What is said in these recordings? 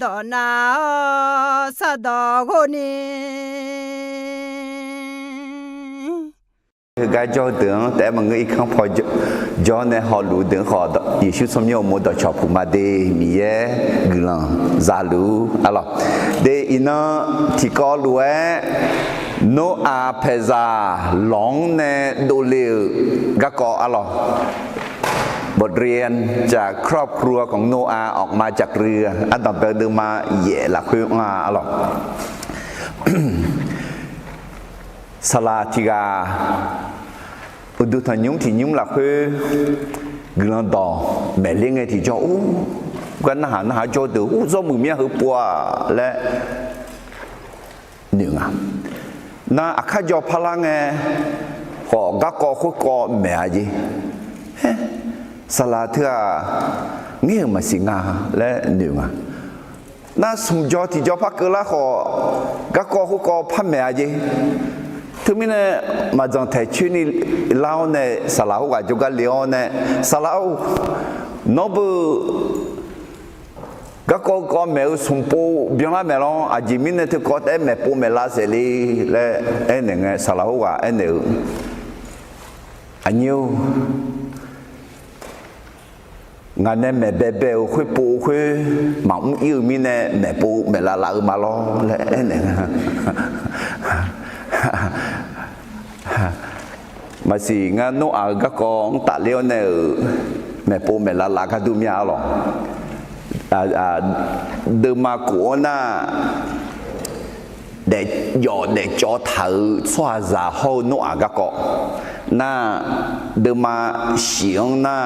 ดอนาสะดอคนนี้คือการจ่อถึงแต่บางทีเขาพอจ่อในหอหลุดถึงหอยิ่งชุดสมยมมดชอบผู้มาเดมีเย่กลังซาลูอะไรเดอินะที่ก็รู้โนอาเพซาหลงในดูเลก็ก็อะไรบทเรียนจากครอบครัวของโนอาออกมาจากเรืออันต่อไปดึงมาเย่หลักคืออะไรสลาธิกาอุดุทันยุงที่ยุงหลักคือกลันดอแม่เลี้ยงไงที่จ่อกันหาจ่อตัวจ่อมือเมียหือปัวและหนึ่งน่าอาคาจ่อพลังไงขอกักกอคุกกอแม่จีสลาเถื่อเงี้ยมาสิงาและหนึ่งน่าสมจ่อที่จ่อพักเกล้าขอกักกอคุกกอพันแม่จีทุกมินเนี่ยมาจังเทชุนี่เล่าเนี่ยสลาวว่าจุกเลี้ยวเนี่ยสลาวนบุก็แมวสมปูเบียงละแมวอาจิมินเนี่ยที่ก็แต่แมปูแมลาเสลีและเอ็นเนี่ยสลาวว่าเอ็นเนี่ยอันยูงานเนี่ยแม่เบลคุยปูคุยหม่ำยืมมินเนี่ยแม่ปูแมลาลามาล้อและเอ็นเนี่ยมาสิงานโนอาก็กองตัดเลี้ยวเนี่ยแม่ปูแม่ลาก็ดูมีอะไรหรอเดิมมากัวน่ะเด็กหยอดเด็กจ่อถือสวาจาเขาโนอาก็กอน่ะเดิมมาเสียงน่ะ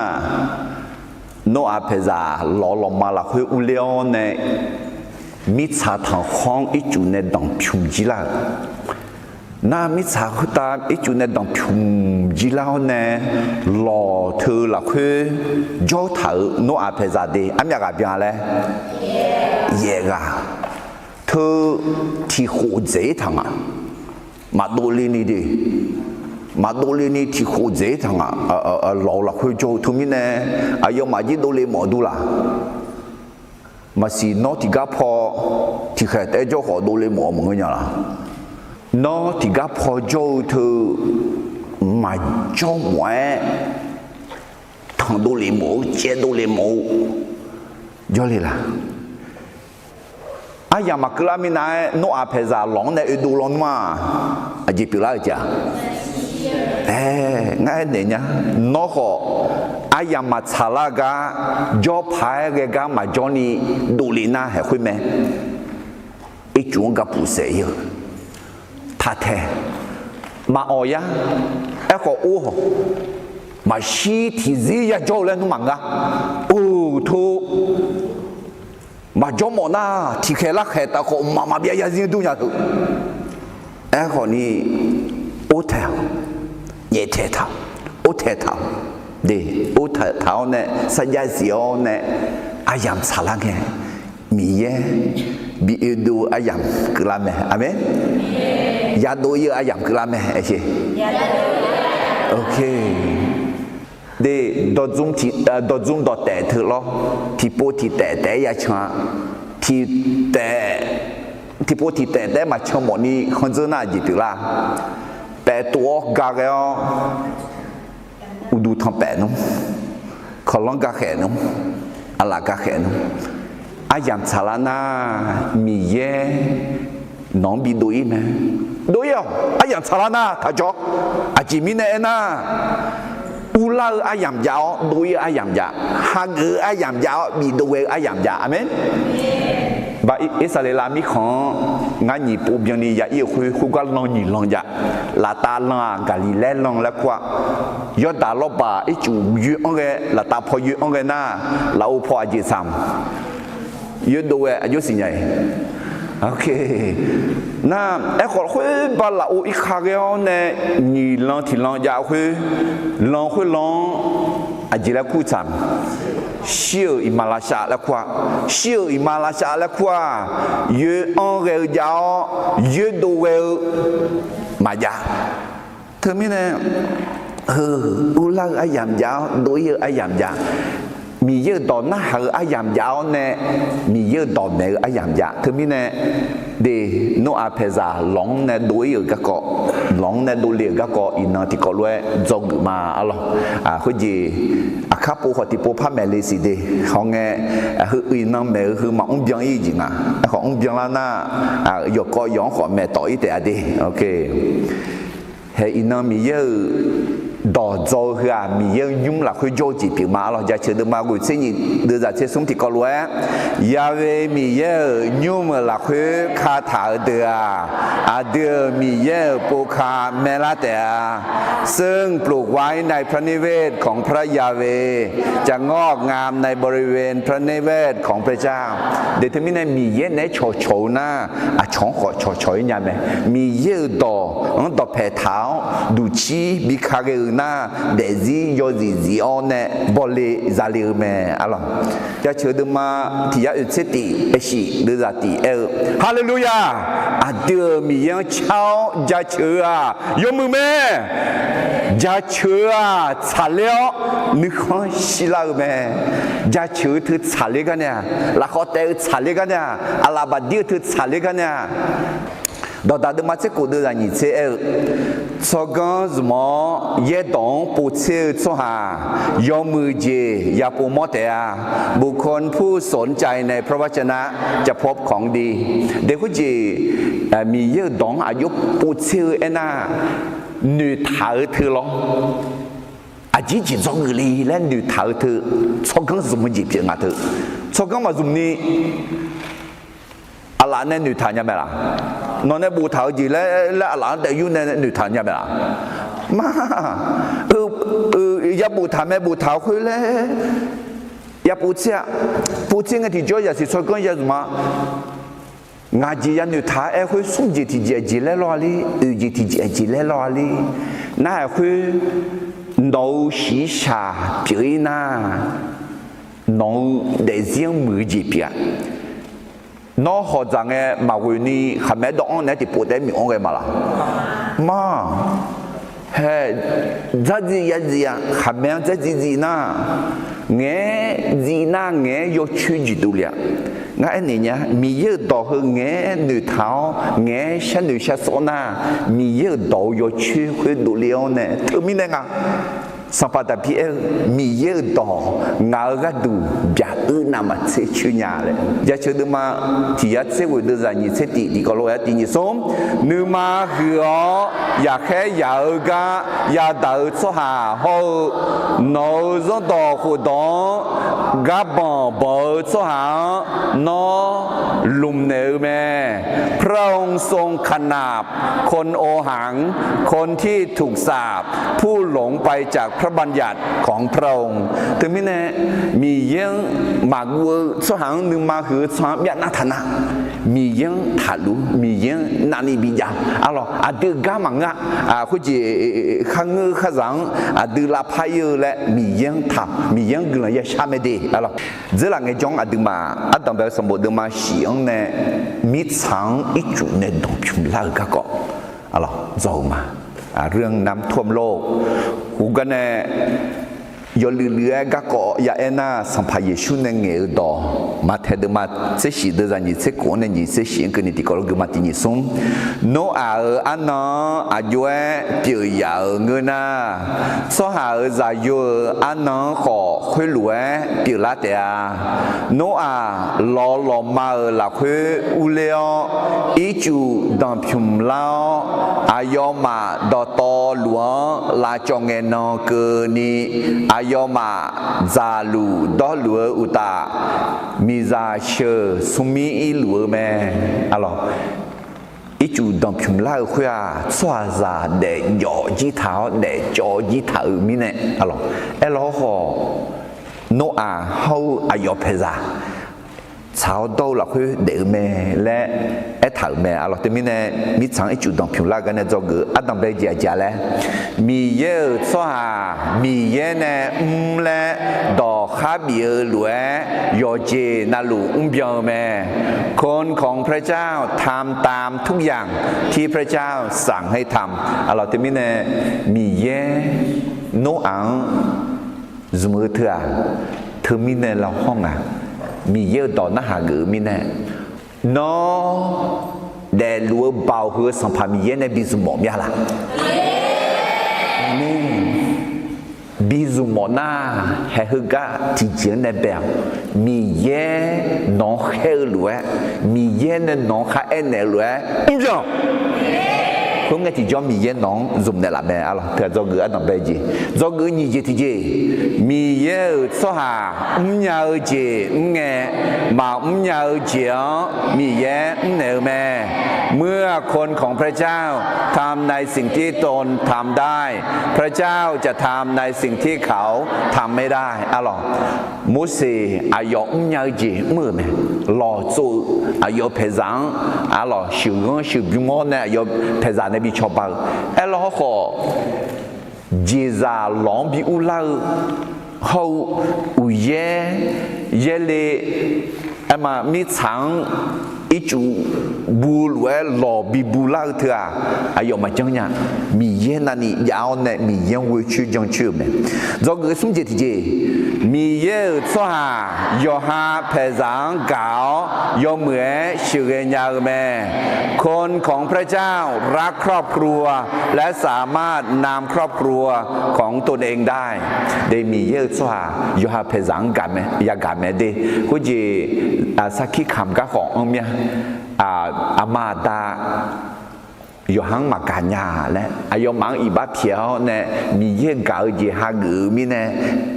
โนอาเพจาหล่อมาละคุยอุเลี้ยวเนี่ยมิชาทางห้องอีจุเนี่ยดังพิมจิลาน่ามิสาขุตาอีจุนเนี่ยดังพิมจิลาเนี่ยหล่อเธอละคือจ่อถือโนอาเพซาดีอันยังกับยังเลยเย่กะเธอที่หัวใจทั้งอ่ะมาดูลีนี่ดิมาดูลีนี่ที่หัวใจทั้งอ่ะหล่อละคือจ่อทุมิเนี่ยอายุมาจีดูลีหมอดูละมาสินอที่กับพอที่แค่แต่จ่อขอดูลีหมอมึงเนี่ยละน้องที่กับพอโจเธอมาจ้องไว้ทางดูเลยหมูเจ้าดูเลยหมูย่อเลยล่ะอายามากลามินายโนอาเพซาหลงในดูลงมาอาจิปิลาจ้ะง่ายเนี่ยน้องก็อายามาชาลากาจ่อพายกามาจอนี่ดูลีน่าให้คุยไหมอีจวงกับผู้เสียท่าแท้มาอ๋อยะเอ็กโอ้มาชีที่ซียาโจเลนุมังกะโอ้ทูมาจอมอนาที่เคลักเหตุก็มาเบียยาซินดูยาตุเอ็กนี่โอเทลเยเทท่าโอเทท่าเดโอเทท่าเนี่ยสัญญาเสียวเนี่ยอายามสาลังเงมีเยบีเอดูอายามกลาเมอเมนยาดูเยอะอายามกลาเมเอเชโอเคเดดอจุ่มที่ดอจุ่มดอแต่เธอล้อที่โปที่แต่ยาชาที่แต่ที่โปที่แต่มาชมหมดนี่คนเจอหน้าจิตละแต่ตัวกาเกลอุดูทำแปะน้องขอลองกาแขนน้องอะไรกาแขนน้องอายามชาลานามีเย่น้องบีดูอีไหมดูอ่ะอายามชาลานาถ้าจอกอาจิมิเนน่าอุลาอายามยาวดูอายามยาฮักอายามยาวบีดูอายามยาอเมนบาอิสราเอลมีของงานญี่ปุ่นยังนี่ยาอีคุกลองนี่ลองยาลาตาลองกาลิเลลองแล้วกว่ายอดดาลบาอิจูยูองเกลาตาพอยูองเกน่าลาอุพออาจิซัมยืดดูอายุสิไงโอเคน่าเอ็กซ์คุยบาลาอุอีคาเกลเนี่ยนี่ลองที่ลองยาวคุยลองอาจิเลกุซัมเชื่ออิมาลาชาแล้วกว่าเชื่ออิมาลาชาแล้วกว่ายืดองเกลยาวยืดดูเวลมายาเธอไม่เนี่ยอุลาอายามยาวดูอายามยา มีเยอะต่อหน้าหรืออายามยาวเนี่ยมีเยอะต่อในอายามยาคือมีเนี่ยเดโนอาเพซาหลงเนี่ยดูอยู่ก็เกาะหลงเนี่ยดูเลี้ยก็เกาะอินนาที่เกาะล้วยจงมาอะไรคือจีข้าปูขอที่ปูพระแม่เลยสิเดเขาไงคืออินนาแม่คือมาอุ้งยังอีจริงของอุ้งยังแล้วนะยกก็ย้อนขอแม่ต่ออีแต่เดโอเคเฮอินนามีเยอะดอโจคือมีเยอะยุ่งหลักคือโจจีพิมาเราจะเชื่อเดิมมากุศลนี่เดือดเชื่อสมที่กลัวยาเวมีเยอะยุ่งหลักคือคาถาเดือเดือมีเยอะปูคาเมลาเตอซึ่งปลูกไว้ในพระนิเวศของพระยาเวจะงอกงามในบริเวณพระนิเวศของพระเจ้าเดี๋ยวที่มีในมีเยอะในโฉโฉนะช่องขอโฉยังไงมีเยอะดอแผ่เท้าดูชีบิคาเกน่าเดซี่โยซีซีออนเน่บอลเลซาลิเมอะไรจะเชื่อเดิมมาที่ยาอุตสติเอชิเดือดตีฮาเลลูยาเดือมียังเช้าจะเชื่อยมือแม่จะเชื่อฉันแล้วนึกว่าสิลาแม่จะเชื่อถือฉันเลยกันเนี่ยแล้วเขาแต่ฉันเลยกันเนี่ยอะไรบดีถือฉันเลยกันเนี่ย到达的嘛，这个的人你这做个什么也懂不切做下，要มือเจอย่าปูมอแต่บุคคลผู้สนใจในพระวจนะจะพบของดีเด็กผู้จีมีเยอะดองอายุปูเชื่อเอ็น่าหนึ่งถาเธอหรออาจี做个哩，那女头头，做工是什么业片啊？头，做工嘛，什么呢？阿兰那女谈入咩啦？我那木頭字咧，阿蘭對於那女談入咩啦？媽，一木談咩木頭去咧？一布車嘅條咗又是做工有什麼？牙字人女談誒去送字條字咧攞哩，字條字咧攞哩，那係去老時下表嗱，老嚟先每字表。nó họ rằng nghe mà người ni hàm mẹ đó này thì bố đẻ miệng nghe mà là mà hè rất gì à hàm mẹ rất gì na nghe gì na nghe yo chuyên gì đủ liền nghe anh này nhá mi yêu đó hơn nghe nữ tháo nghe sang nữ sang số na mi yêu đó yo chuyên khuyên đủ liền nè thưa mi này à sampai tapi mi ye do ngara du bia nama se chunya le ya chu ma ti ya se wo de za ni se ti ko lo ya ti ni som nu ma hyo ya khe ya ga ya da cho ha ho no zo do hu do ga bon bo cho ha no lum ne me พระองค์ทรงขนาบคนโอหังคนที่ถูกสาปผู้หลงไปจากพระบัญญัติของพระองค์ถึงแม้เนี่ยมียังมาวัวสหังหนึ่งมาคือสามยานาธนามียังถาลุมียังนานิบิยาอะไรดื้อกามังอ่ะคุณจีข้างเงือข้างหลังดื้อลาพายและมียังทับมียังเกลือชาเมดีอะไรเจ้าหลังไอ้จงดื้อมาต้องแบบสมบูรณ์ดื้อมาเสียงเนี่ยมิตรสังอีจุเนี่ยต้องพิมพ์ลากก็อะไรเจ้ามาเรื่องน้ำท่วมโลกหูกันเนี่ยยอลือเลือก็ก็ยาเอ็น่าสัมภาเยชุนเนี่ยเงยดอมาเทเดมาเสียชีเดจันยี่เสียกูเนี่ยยี่เสียชีกันนี่ที่ก็รู้มาที่นี่ส่งโนอาอันนั้นอายุเปียยาเงินน่ะสหาใจอยู่อันนั้นขอคุยรวยเปียละเดียโนอาลอมาละคุยอุเลียอีจูดังพิมลาวอายอมาดอตอหลวงลาจงเงินเกินีอายอมาซาลูดอหลัวอุตามีซาเชสุมีอีหลัวแม่อะไรอีจูดอมพิมลาคุยสวาซาเดยอจีเท้าเดจอจีเท้ามีเนี่ยอะไรเอลฮอโนอาเขาอายอเพซาชาวโตหลักคือเดือแม่และไอ้ถ่ายแม่อะไรแต่มีเนี่ยมีทางไอ้จุดดองผิวลากันเนี่ยจะเกิดอันต้องไปเจียเจียแล้วมีเยอะสวามีเยอะเนี่ยและดอกข้าเบียร์หลวยโยเจนาลูเบียร์แม่คนของพระเจ้าทำตามทุกอย่างที่พระเจ้าสั่งให้ทำอะไรแต่มีเนี่ยมีเยอะโนอังสมมติเถอะเ เธอมีในเราห้องอ่ะมีเยอะต่อหน้าหากือมีแน่เนาะแต่รู้เบาหัวสัมภามีเยอะในบิสุหมอมยาละนี่บิสุหมอนาเฮฮึกะที่เจียนในแบบมีเยอะน้องเฮล้วยมีเยอะในน้องข้าเอ็นในล้วยอุ้งจังkhông nghe thì cho mì yên nóng dùng để làm bè à thì do người ăn làm bè gì do người như gì thì gì mì yên số hà nhà gì nghe mà nhà gì mì yên nở mè เมื่อคนของพระเจ้าทำในสิ่งที่ตนทำได้พระเจ้าจะทำในสิ่งที่เขาทำไม่ได้อะหรอมุสีอายอมยาจีมือไหมหล่อจู่อายอเพซังอะหรอชิวงชิวบิมอนเนี่ยอายอเพซังเนี่ยบิชอบเอาเอลเขาขอจีซาหลงบิอุลาเขาอุเย่เยเลเอ็มมีฉังอีจูบูลเวลอบิบูลาเถอะอายอมาจังเนี่ยมีเย็นนั่นนี่ยาวเนี่ยมีเย็นวิชื่อจังชื่อเนี่ยจอกสมเจติเจมีเยอะชัวร์ยอฮาเพซังเก่ายอเหมือนชื่อเรียนยาวแม่คนของพระเจ้ารักครอบครัวและสามารถนำครอบครัวของตนเองได้ได้มีเยอะชัวร์ยอฮาเพซังกันไหมอยากกันไหมเด้คุณจีสักขี้คำก็ขององค์เนี่ยอามาตาอยู่ห้างมาการยาและอายุมังอีบาเทียวเนี่ยมีเยอะเก่าจีฮากือมีเนี่ย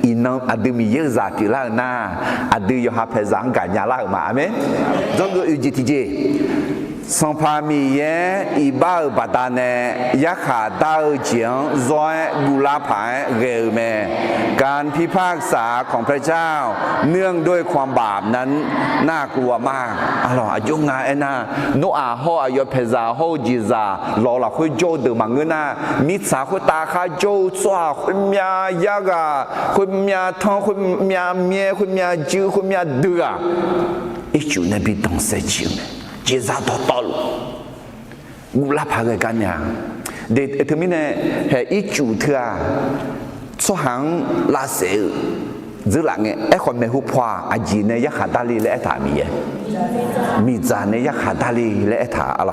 อินอดูมีเยอะจัดที่ล่างหน้าอดูอยู่หาเพซังการยาล่างมาไหมจงก็อุจิติเจสัมภามีเยอีบาบัตาเนี่ยยักขาดาวเจียงร้อยกุลาผายเร็วแม่การพิพากษาของพระเจ้าเนื่องด้วยความบาปนั้นน่ากลัวมากอ๋ออายุงาเอ็น่าโนอาฮออายุเพซาฮอจิซาลอละคุยโจเดมังเงินน่ะมิสาคุตาคาโจสวาคุมียากาคุมีท้องคุมีเมียคุมีจื้อคุมีเดืออีจูนบีต้องเสียชีวิตเจซาตอตอลกุลาพาเกกันเนี่ยเด็ดถึงมิเนี่ยเฮอีจูเถอะสหังลาเซลgiữ lại nghe ấy còn mấy hụp hoa à gì này giác hạt đali lẽ thả mì già này giác hạt đali lẽ thả à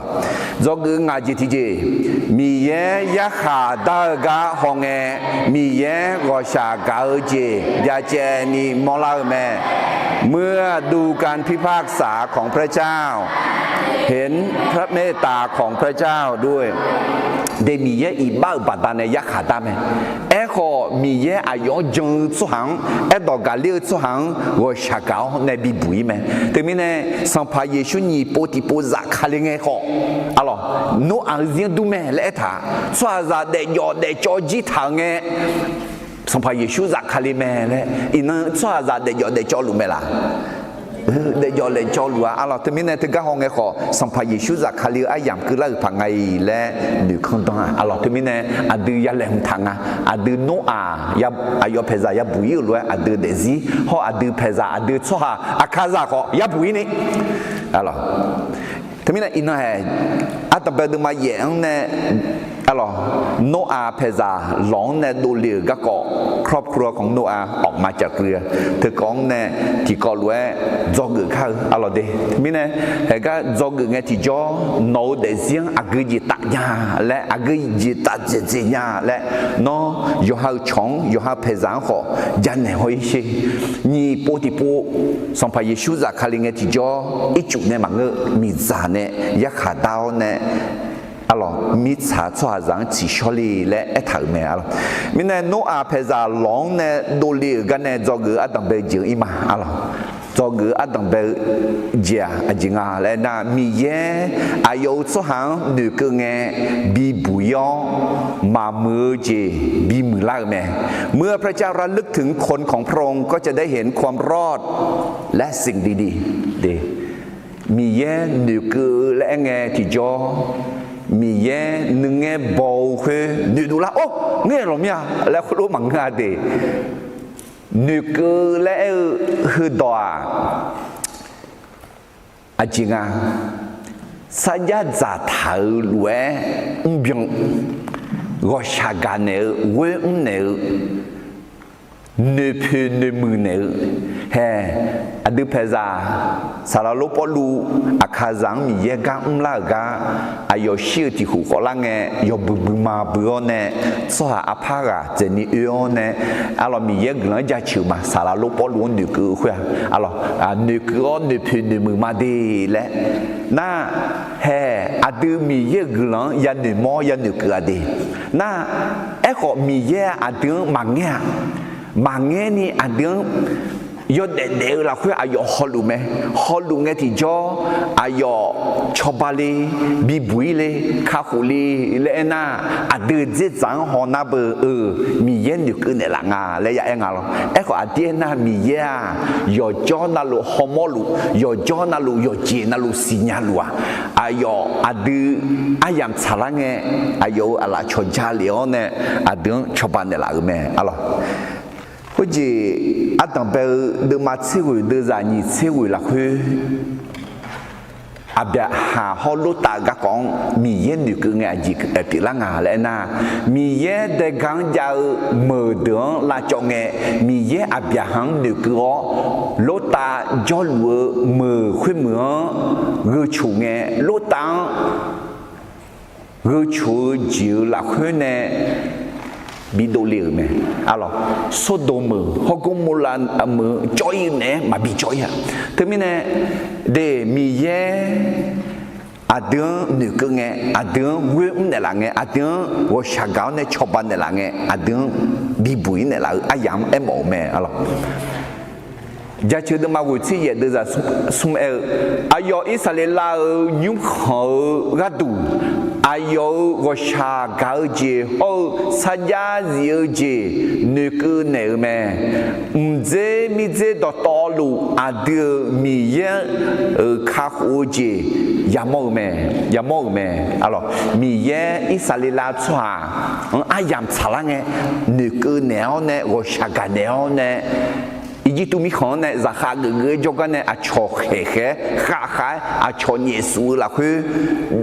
do cứ ngài gì mì giác hạt đa gà hong nghe mì gọi xả gà ở gì ya chè ni mò la mẹ เมื่อดูการพิพากษาของพระเจ้าเห็นพระเมตตาของพระเจ้าด้วยได้มีเยอะอีบ้าบัดในยักษ์ขาตาไหมเอ้ขอมีเยอะอายุจงสุหังเอ้ดอกกาเลี้ยวสุหังว่าชักเอาในบิบุยไหมแต่มีเนี่ยสัมภาเยชุนีโปติโปซักคาเลงเอ้ขออะไรโนอันเซียนดูแม่เละท่าสวาซาเดยอเดจอจิทางเอ้สัมภาเยชุซักคาเลแม่เลยอินสวาซาเดยอเดจอลุเมล่ะเดี๋ยวเลยจอลัวอะไรที่มีในถึงก็ห้องไอ้ขอสัมภาระชุดจากคาลิอาอย่างคือเลิกพังไงและหนึ่งขั้นตอนอะไรที่มีในอดียาแหลมทางอดีโนอายาอายเพซายาบุยเลยอดีเดซี่ฮออดีเพซาอดีชัวอาคาซาขอยาบุยนี่อะไรที่มีในอินเดียอัตเป็นมาเยี่ยงเนี่ยอะไรโนอาเพซาหลงเนี่ยดูเลือก็เกาะครอบครัวของโนอาออกมาจากเรือเธอของเนี่ยที่ก็รู้จอกือข้าวอะไรเดมิเนี่ยเห็นก็จอกือเนี่ยที่จอโนเดเซียงอากือจิตาญาและอากือจิตาเจเจียและโนยูฮาชงยูฮาเพซาขอยันเนี่ยหอยชีนี่ปูติปูสัมภาระชุดจากคาลิงเนี่ยที่จออีจุเนี่ยมันก็มีจานเนี่ยยักษ์ขาดาวเนี่ยอะไรมิจฉาชัวรังจิชลีและเอถาเมอะไรมิเนี่ยโนอาเพซาหลงเนี่ยดูเลือกันเนี่ยจอกืออัตเบจิอีมาอะไรจอกืออัตเบเจียจิงาและน่ะมีเยอายุสุหังหนึ่งเงบีบุยองมามือจีบีมือลากแม่เมื่อพระเจ้าระลึกถึงคนของพระองค์ก็จะได้เห็นความรอดและสิ่งดีๆดีมีเยหนึ่งและเงที่จอมีเย่หนึ่งเงี้ยบ่าวคือหนึ่งดูละโอ้เงี้ยหรอเนี่ยแล้วคุณรู้มั้งงาเดหนึ่งคือแล้วคือดออาจริงอ่ะสัญญาจะถ่ายรวยบิ่งก็ชากันเนี่ยเว้ยเนี่ย ne peut ne mener adu peza salalo polu akazang mi yega umlaga ayo shiti hu kolange yo bubuma buone so apara zeni uone alors mi yeglan ja chuma salalo polu ne que alors ne que ne peut ne me made le na adu mi yeglan ya ne mo ya ne que ade na eko mi ye adu mangé ni adu yo de la khu ayo holume ti jo ayo chobale bibuile khahuli le na adu je zang ho na be mi yen ni ku ne la nga le ya nga lo e ko adiena mi ya yo jo na lo homolu yo jo na lo yo je na lo sinyalu ayo adu ayam chalange ayo ala choja leone adu chobane la me alo Hoje attends de matiri de zani tiri la khu abia ha holota ga kong mi yen du ke nga ji ke ti la nga le na mi ye de gang ja me de la chonge mi ye abia hang du ke lota jol me khu me ge chu nge lota ge chu ji la khu ne bidolil me alors sodome hogomulan am joy ne ma bi joy termine de miye adun ne ke nge adun we ne la nge adun wo shagao ne choban ne la nge adun bibui ne la ayam mo me alors ja chư de ma wu chi ye de za sum ayo isalela nyum kho ga du ayo go sha ga je ho sa ja zi je ne ke ne me mze mi ze do to lu adu mi ye kha ho je ya mo me alors mi ye isalela chwa ayam chala nge ne ke ne go sha ga ne Iji tu mi khon ne za kha ge joga ne a cho khe a cho Yesu la khu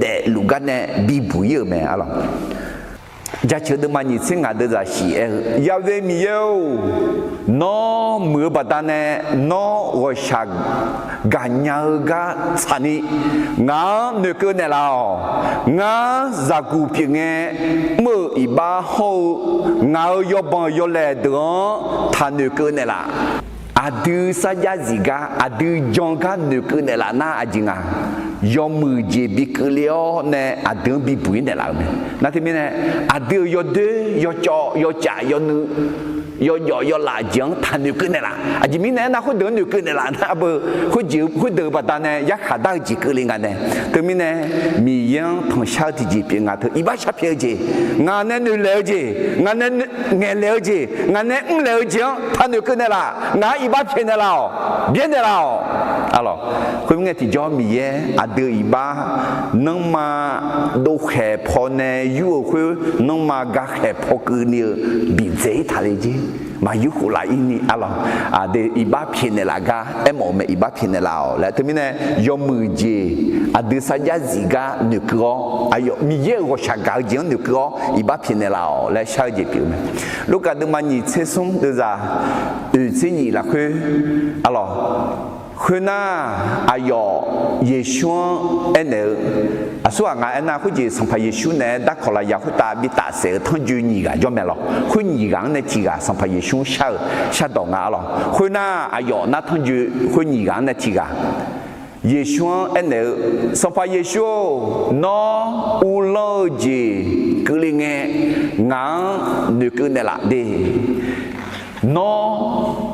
de luga ne bi bu ye me alors ja che de mani singa de za shi ya ve mi yo no mu ba da ne no wo sha ga nya ga chani nga ne ke ne la nga za ku pi nge mo I ba ho nga yo bon yo le de ta ne ke ne la adu saja ziga adu jonga ne ke ne la na ajinga yo mu je bi ke leo ne adu bi bu ne la me na te ne adu yo de yo cho yo cha yo nu yo la jang ta ne ke ne la aji mi ne na khu de ne ke ne la na bo khu de ba da ne ya kha da ji ke linga ne te mi ne mi yang thong sha ti ji pi nga the I ba sha pye je nga ne nu le je nga ne nge le je nga ne le je ta ne ke ne la nga I ba pye ne la bien ne la alors khu nge ti jo mi ye adu I ba nang ma do khe pho ne yu khu nang ma ga khe pho ku ni bi ze ta le ji ma yu khu la ini alors de I ba pye ne la ga mo me I ba pye ne la la termine yo mu je adu sa ja ziga ne ko ayo mi ye go sha ga ji ne ko I ba pye ne la la sha je pi me lu ka de ma ni che sum de za zi ni la khu alors khuna ayo Yeshua ene aswa nga ena khu ji sampa Yeshua ne da khola ya khu ta bi ta se thang ju ni ga jo me lo khu ni gang ne ti ga sampa Yeshua sha do nga lo khuna ayo na thang ju khu ni gang ne ti ga Yeshua ene sampa Yeshua no u lo ji ku li nge nga ne ku ne la de no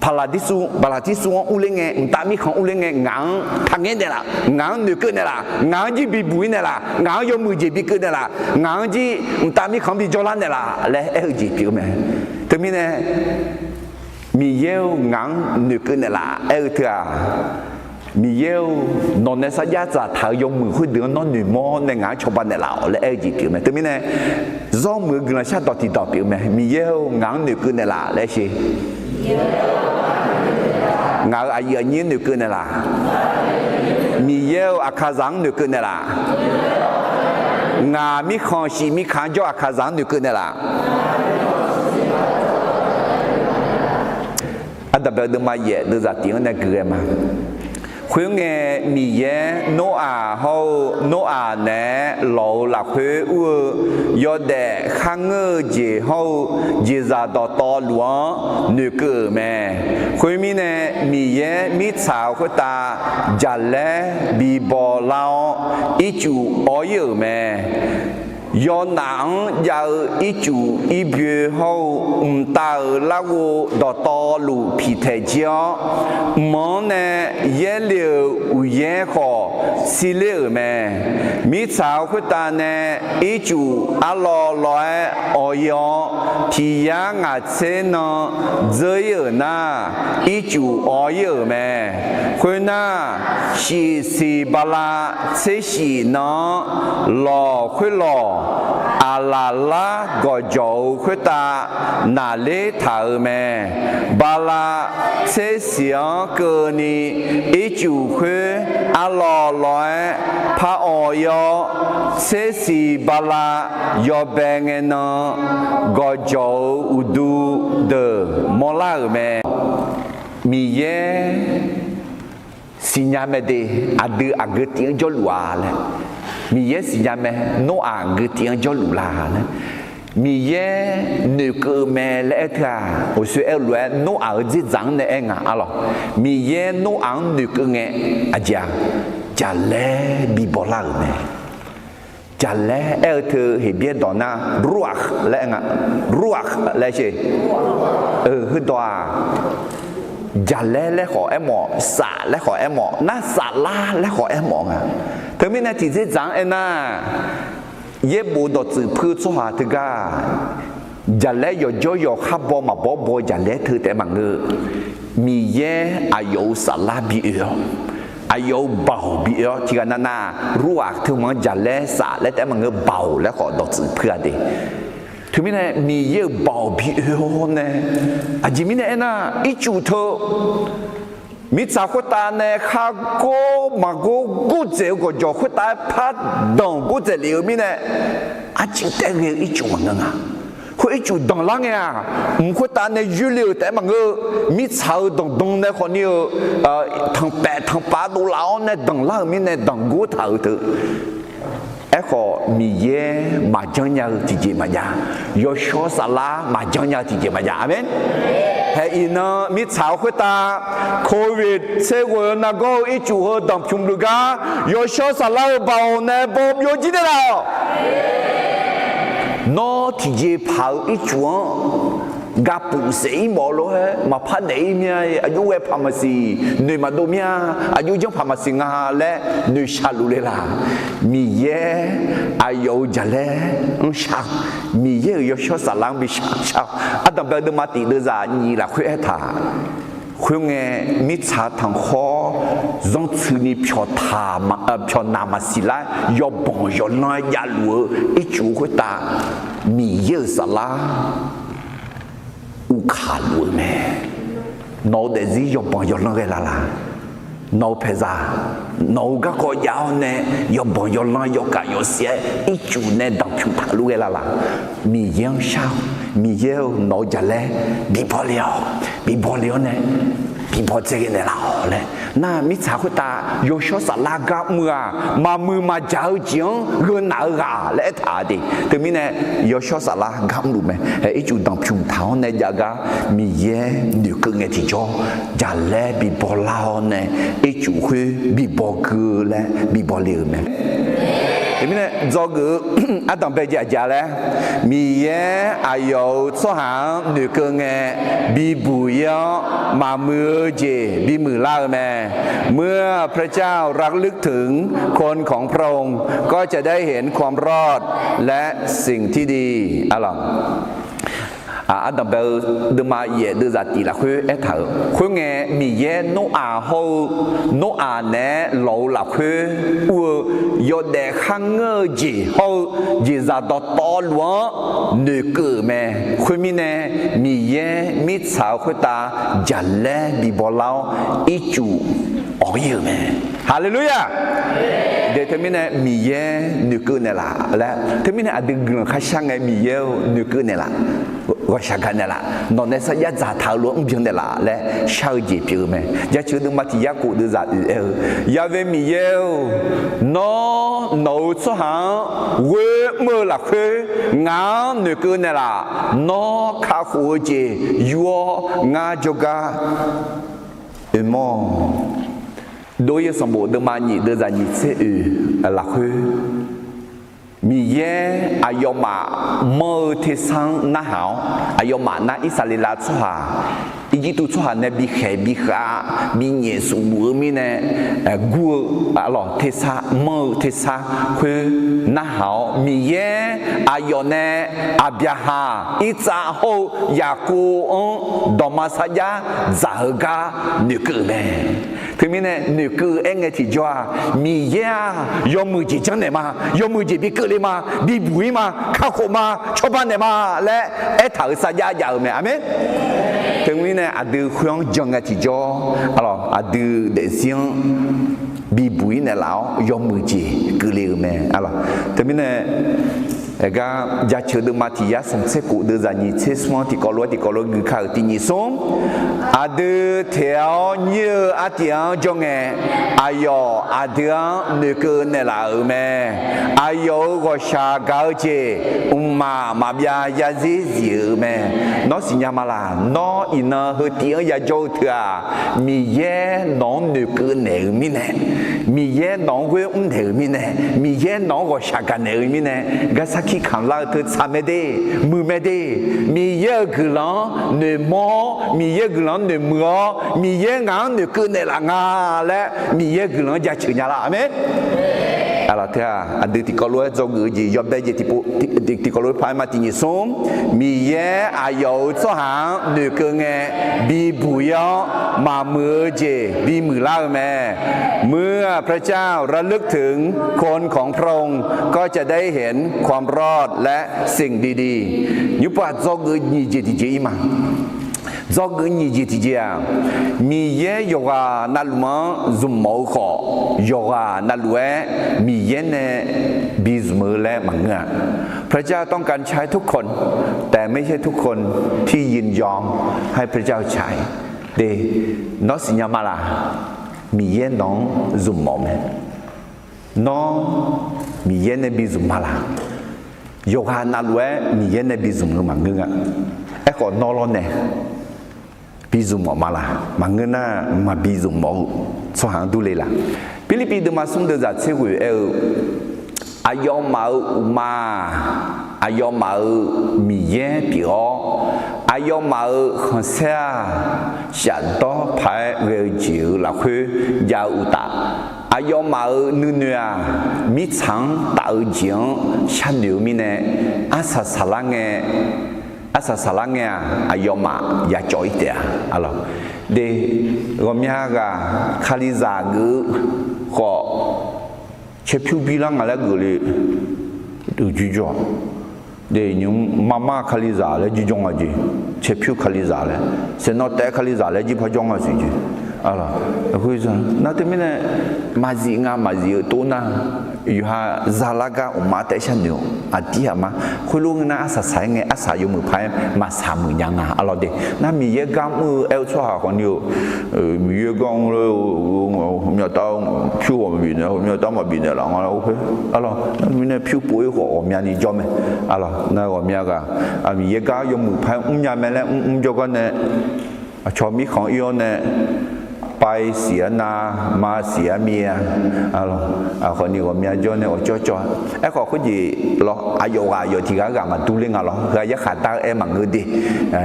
Baladisu ulenge ntami khan ulenge ngang thange de la ngang ne ke ne la ngang ji bi bu ne la ngang yo mu ji bi ke ne la ngang ji ntami khan bi jola ne la le ji pi me te mi ne mi yeu ngang ne ke ne la tua mi yeu non ne sa ja za tha yo mu hu de non nu mo ne ngang choba ne la le ji pi me te mi ne zo mu gna sha do ti do pi me mi yeu ngang ne ke ne la le shi nga ayo nyi ne ke ne la mi yeo akazang ne ke ne la nga mi khon shi mi khan jo akazang ne ke ne la อันดับเดิมมาเย่ดูจากที่นั่นคือมาคุยเงี้ยมีเย่โนอาเขาโนอาเนี่ยเราหลักคุยยอดเด็กข้างเงยเจ้าเขาเจ้าต่อหลวงนึกแม่คุยมีเนี่ยมีเย่มีสาวคนตาจัลเล่บีบอลาวอีจูอ้อยแม่ยอหนังยาอีจูอีเบียเขาตาลาวต่อลูพิเทเจียมันเนี่ยเย่เลี้ยวเย่ขอสิเลี้ยวแม่มีสาวคนตาเนี่ยอีจูอัลลอลอยออยที่ยังอาเซนเจยน่าอีจูออยแม่คนน่ะสิบาลาเซสีน่ะหล่อคุยหล่ออาลาลาก็จะคุยตานาเลถาแม่บาลาเสียงเกินีอีจูคุยอาลอลอยพาออยเสีบาลายอแบงเงนก็จะอุดูเดมอลาแม่มีเย่สิญญาเมเดอดืออากติงจลวาเลยมีเยสิญาเมโนอากติงจลุลาเลยมีเยนึกแม่เล็กอะโอ้สุเอลวยโนอาจิจังเนเองอะล่ะมีเยโนอังนึกเงอาจารย์จะเล่บิบลาแม่จะเล่เอลเธอเห็นเบียดอน่ารัวเล่งอะรัวเล่ใช่คือตัวจะเล่และขอแอมหมอสาและขอแอมหมอน่าสาลาและขอแอมหมออ่ะเธอไม่น่าที่จะจังเอ็น่าเย็บบูดจืดพื้นสวาทกาจะเล่ยย่อยขับบอมาบจะเล่เธอแต่มังเงมีเย่อายุสาลาบีเออายุเบาบีเอที่กันน่ารู้ว่าเธอมันจะเล่สาและแต่มังเงเบาและขอดจืดเพื่อเดถึงไม่ได้มีเยอะบ่าวพี่เอ๋เนี่ยอาจจะมีเนี่ยนะอีจูเธอมีสาวคนตาเนี่ยข้าก็มากูเจ้าก็จะคนตาพัดดองกูจะเลี้ยวมีเนี่ยอาจจะแต่เรื่องอีจูมันงั้นอ่ะคนอีจูดองล่างเนี่ยคนตาเนี่ยยูเลี้ยวแต่มันก็มีสาวดองเนี่ยคนนี้ทางแปดทางป้าดูแล้วเนี่ยดองล่างมีเนี่ยดองกูเท่าเธอเอ็กมีเย่มาจังยาที่เจมาจายอชอสลามาจังยาที่เจมาจาอเมนเฮอินะมีสาวคนตาโควิดเซกวนนักอีจูฮดัมชุมลูกายอชอสลาบ่าวเนบอบยอจิเดลานอที่เจพาวอีจูกาปูเสียหมอโลเหมาพันเดียมีอายุเวพามาสีหนึ่งมาดูมีอายุยังพามาสิงหาและหนึ่งชาลุเลลามีเย่อายุจะเล่ชามีเย่ยศสลังบิชาอันดับเดิมมาติเดจานีละคุยท่าคุยเงมิชาทางคอจงชื่อนี้พิอธามาพิอนามาสิลายอบงยอนน้อยยาลัวอีจูคุยตามีเย่สลาอุขาลัวแม่นอเดซี่ยบบยอนน้อยละละนอเพซานอก็ก็ยาวเนี่ยยบบยอนน้อยยกะยเสียอีจูเนี่ยดังพิวทาลัวละละมีเยี่ยงเช้ามีเยี่ยงนอจะเล่บีบอเลียวเนี่ยบีบอเจกันเนี่ยละเลยน่ามิชาคุตาโยชอสลากะมือมาเจ้าจิงเงินหนากาและถาดิแต่มีเนี่ยโยชอสลากะรู้ไหมเฮ้ยจูดังพิวเท้าเนี่ยยากามีเย่นึกเงที่จ่อจะเล่บีบอลาวเนี่ยไอจูคือบีบอกือและบีบอเลียวไหมเห็นไหมเนี่ยจอกืออาตมาไปจ่าเลยมีเย่อายุสหางนึกเงบีบุยมามือเจบีมือล่าแม่เมื่อพระเจ้ารักลึกถึงคนของพระองค์ก็จะได้เห็นความรอดและสิ่งที่ดีอะไรอันดับเดิมมาเย่เดือดตีละคุยเถอะคุยเงี้ยมีเย่โนอาเขาโนอาเนี่ยเราละคุยยอดเด็กข้างเงยจีเขาจีจะต่อหลวงนึกแม่คุยมีเนี่ยมีเย่มีสาวคุยตาจันเล่บีบอลาวอีจูอ๋อเยอะแม่ฮาเลลูยา เดี๋ยวที่มีเนี่ยมีเย่นึกเนี่ยละและที่มีเนี่ยอดีตเรื่องข้าช่างไงมีเย่นึกเนี่ยละว่าช่างกันเนี่ยละนอนในสายจ่าท้าล้วนเพียงเนี่ยละและชาวจีบอยู่ไหมอย่าเชื่อดึงมาที่ยากูดูจ่าอย่าเวมีเย่นอนนสุหางเวเมื่อละคืองานนึกเนี่ยละนอข้าหัวจียัวงาจกามอโดยสมบูรณ์มาหนีเดินจากหนีเสือหลักคือมีเย่อายมาเมื่อที่สังน่าหาวอายมาน่าอิสราเอลชัวอีจิตุชัวเนี่ยบีเขบีขามีเยซูมือมีเนี่ยกูอะไรที่สังเมื่อที่สังคือน่าหาวมีเย่อายเนี่ยอับยาฮาอิจาโฮยากูดอมาสยาจาฮกานึกเลยถึงมีเนี่ยนึกเองไงที่จ้ามีเย่ยอมมือจีจังเนี่ยมายอมมือจีบีเกเลยมาบีบุยมาข้าวโคมาชาวบ้านเนี่ยมาและถางสัญญาอย่างเนี่ยอามิถึงมีเนี่ยอดีตเครื่องจังไงที่จ้าอะไรอดีตเด็กเสียงบีบุยเนี่ยแล้วยอมมือจีเกเลยเนี่ยอะไรถึงมีเนี่ยก็จะเชื่อดูมาที่ยาสมเสกุดูจากนี้เชื่อสมที่กอล์คือข้าวที่นิสมอดีตเที่ยวเนื้ออาทิตย์จงเงอายอดีตนึกเนี่ยละแม่อายก็ชาเกาเจมาเบียยาซีซีแม่น้องสิญญามาลาน้องอินเฮตียาโจเถอะมีเย่น้องนึกเนี่ยมีเนี่ยมีเย่น้องเว้ยเนี่ยมีเนี่ยมีเย่น้องก็ชากันเนี่ยมีเนี่ยก็สักที่ขังเราเธอทำไม่ได้มือไม่ได้มีเยอะกลังเนื้อหม้อมีเยอะกลังเนื้อมือมีเยอะงานเนื้อเกินในหลังและมีเยอะกลังจะเชื่อละอาเมนอะไรเถอะอดีตที่เขารู้จงจียอมได้จีที่เขารู้พายมาที่นี่สมมีเยอะอายุสหางเนื้อเกินไงบีบุยมามือจีบีมือล่าแม่เมื่อพระเจ้าระลึกถึงคนของพระองค์ก็จะได้เห็นความรอดและสิ่งดีๆยุบปัจจุบันนี้จีที่จีมาจอกนี้จีที่จีมีเยอะโยกานัลมันจุ่มหม้อขอโยกานัลเวมีเยอะเนี่ยบิสมือและมังเงะพระเจ้าต้องการใช้ทุกคนแต่ไม่ใช่ทุกคนที่ยินยอมให้พระเจ้าใช้เดนอสิญญามาลามีเยอะน้องจุ่มหม้อไหมน้องมีเยอะเนี่ยบิสมาลาโยกานัลเวมีเยอะเนี่ยบิสมือมังเงะไอ้คนนอร้อนเนี่ยบิซุมมาละมังเงินน่ะมาบิซุมหมอสหางดูเลยล่ะฟิลิปปินส์มาส่งเดือดเชื่อว่าอายอมมาอายอมมามีเยอะปีอ๋ออายอมมา很少想到拍个酒了去要打อายอมมาเนื้อมีช้างตาจิงฉันเดี๋ยวมีเนี่ยอาสาสลังเงอาสาสลังเงอายอมอยากจ่อยเดียอะไรเดี๋ยวเรามีอะไรคาลิซากุก็เชฟพิวบิลังอะไรกุเลยดูจีจ่อเดี๋ยวยุ่งมาคาลิซาเลยจีจ่องอะไรเชฟพิวคาลิซาเลยเซนอตเตคาลิซาเลยจีพจ่องอะไรจีอะไรคุยกันนั่นที่มันมาจีตัวน่ะอยู่หาซาลากาอุมาเตชันเดียวอาทิตย์มาคุยลุงน่ะอาสาใส่เงี้ยอาสาอยู่มือพายมาสามมือยังอ่ะอะไรเด็กนั่นมีเยอะกำมือเอลชัวคนเดียวมีเยอะกำเลยมีต้องผิวมันบินเนี่ยมีต้องมาบินเนี่ยหลังอะไรโอเคอะไรนั่นมีเนี่ยผิวป่วยหัวมีอันนี้จอมไหมอะไรนั่นก็มีอะไรมีเยอะกำอยู่มือพายยังไม่แล้วจะกันเนี่ยชอบมีของอีกเนี่ยไปเสียนามาเสียเมียอะไรคนนี้ก็เมียจนเนี่ยจ่อไอ้คนที่เราอายุที่กันมาดูเรื่องอะไรก็ยังขาดตามังเงดี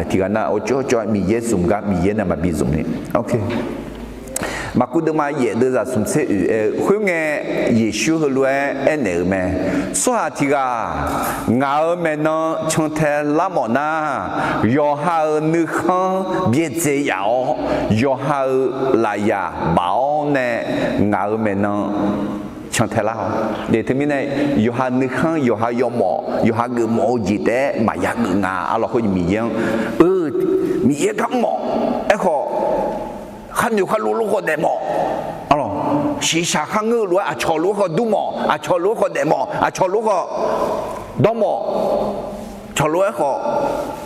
ที่กันน่ะจ่อมีเยสุมกับมีเยน่ะมาบิสุมนี่โอเคมาคุดมาเยเดจะสมเสคุยเงยเยชูฮัลโหลเอ็นเอเมสวัสดีกางาเมนชงเทลามอนาโยฮานึกเบียเจียวโยฮาลายาบ่าวเนงาเมนชงเทลาเดี๋ยวที่มีเนี่ยโยฮานึกโยฮายมโยฮากึมอจิเตมายากึงาอะไรเขาจะมียังมีเยอะกับหมอไอ้ข้อขันอยู่ขันรู้คนเดหมออ๋อ西沙看我罗啊，朝罗和杜毛啊，朝罗和德毛啊，朝罗和多毛，朝罗和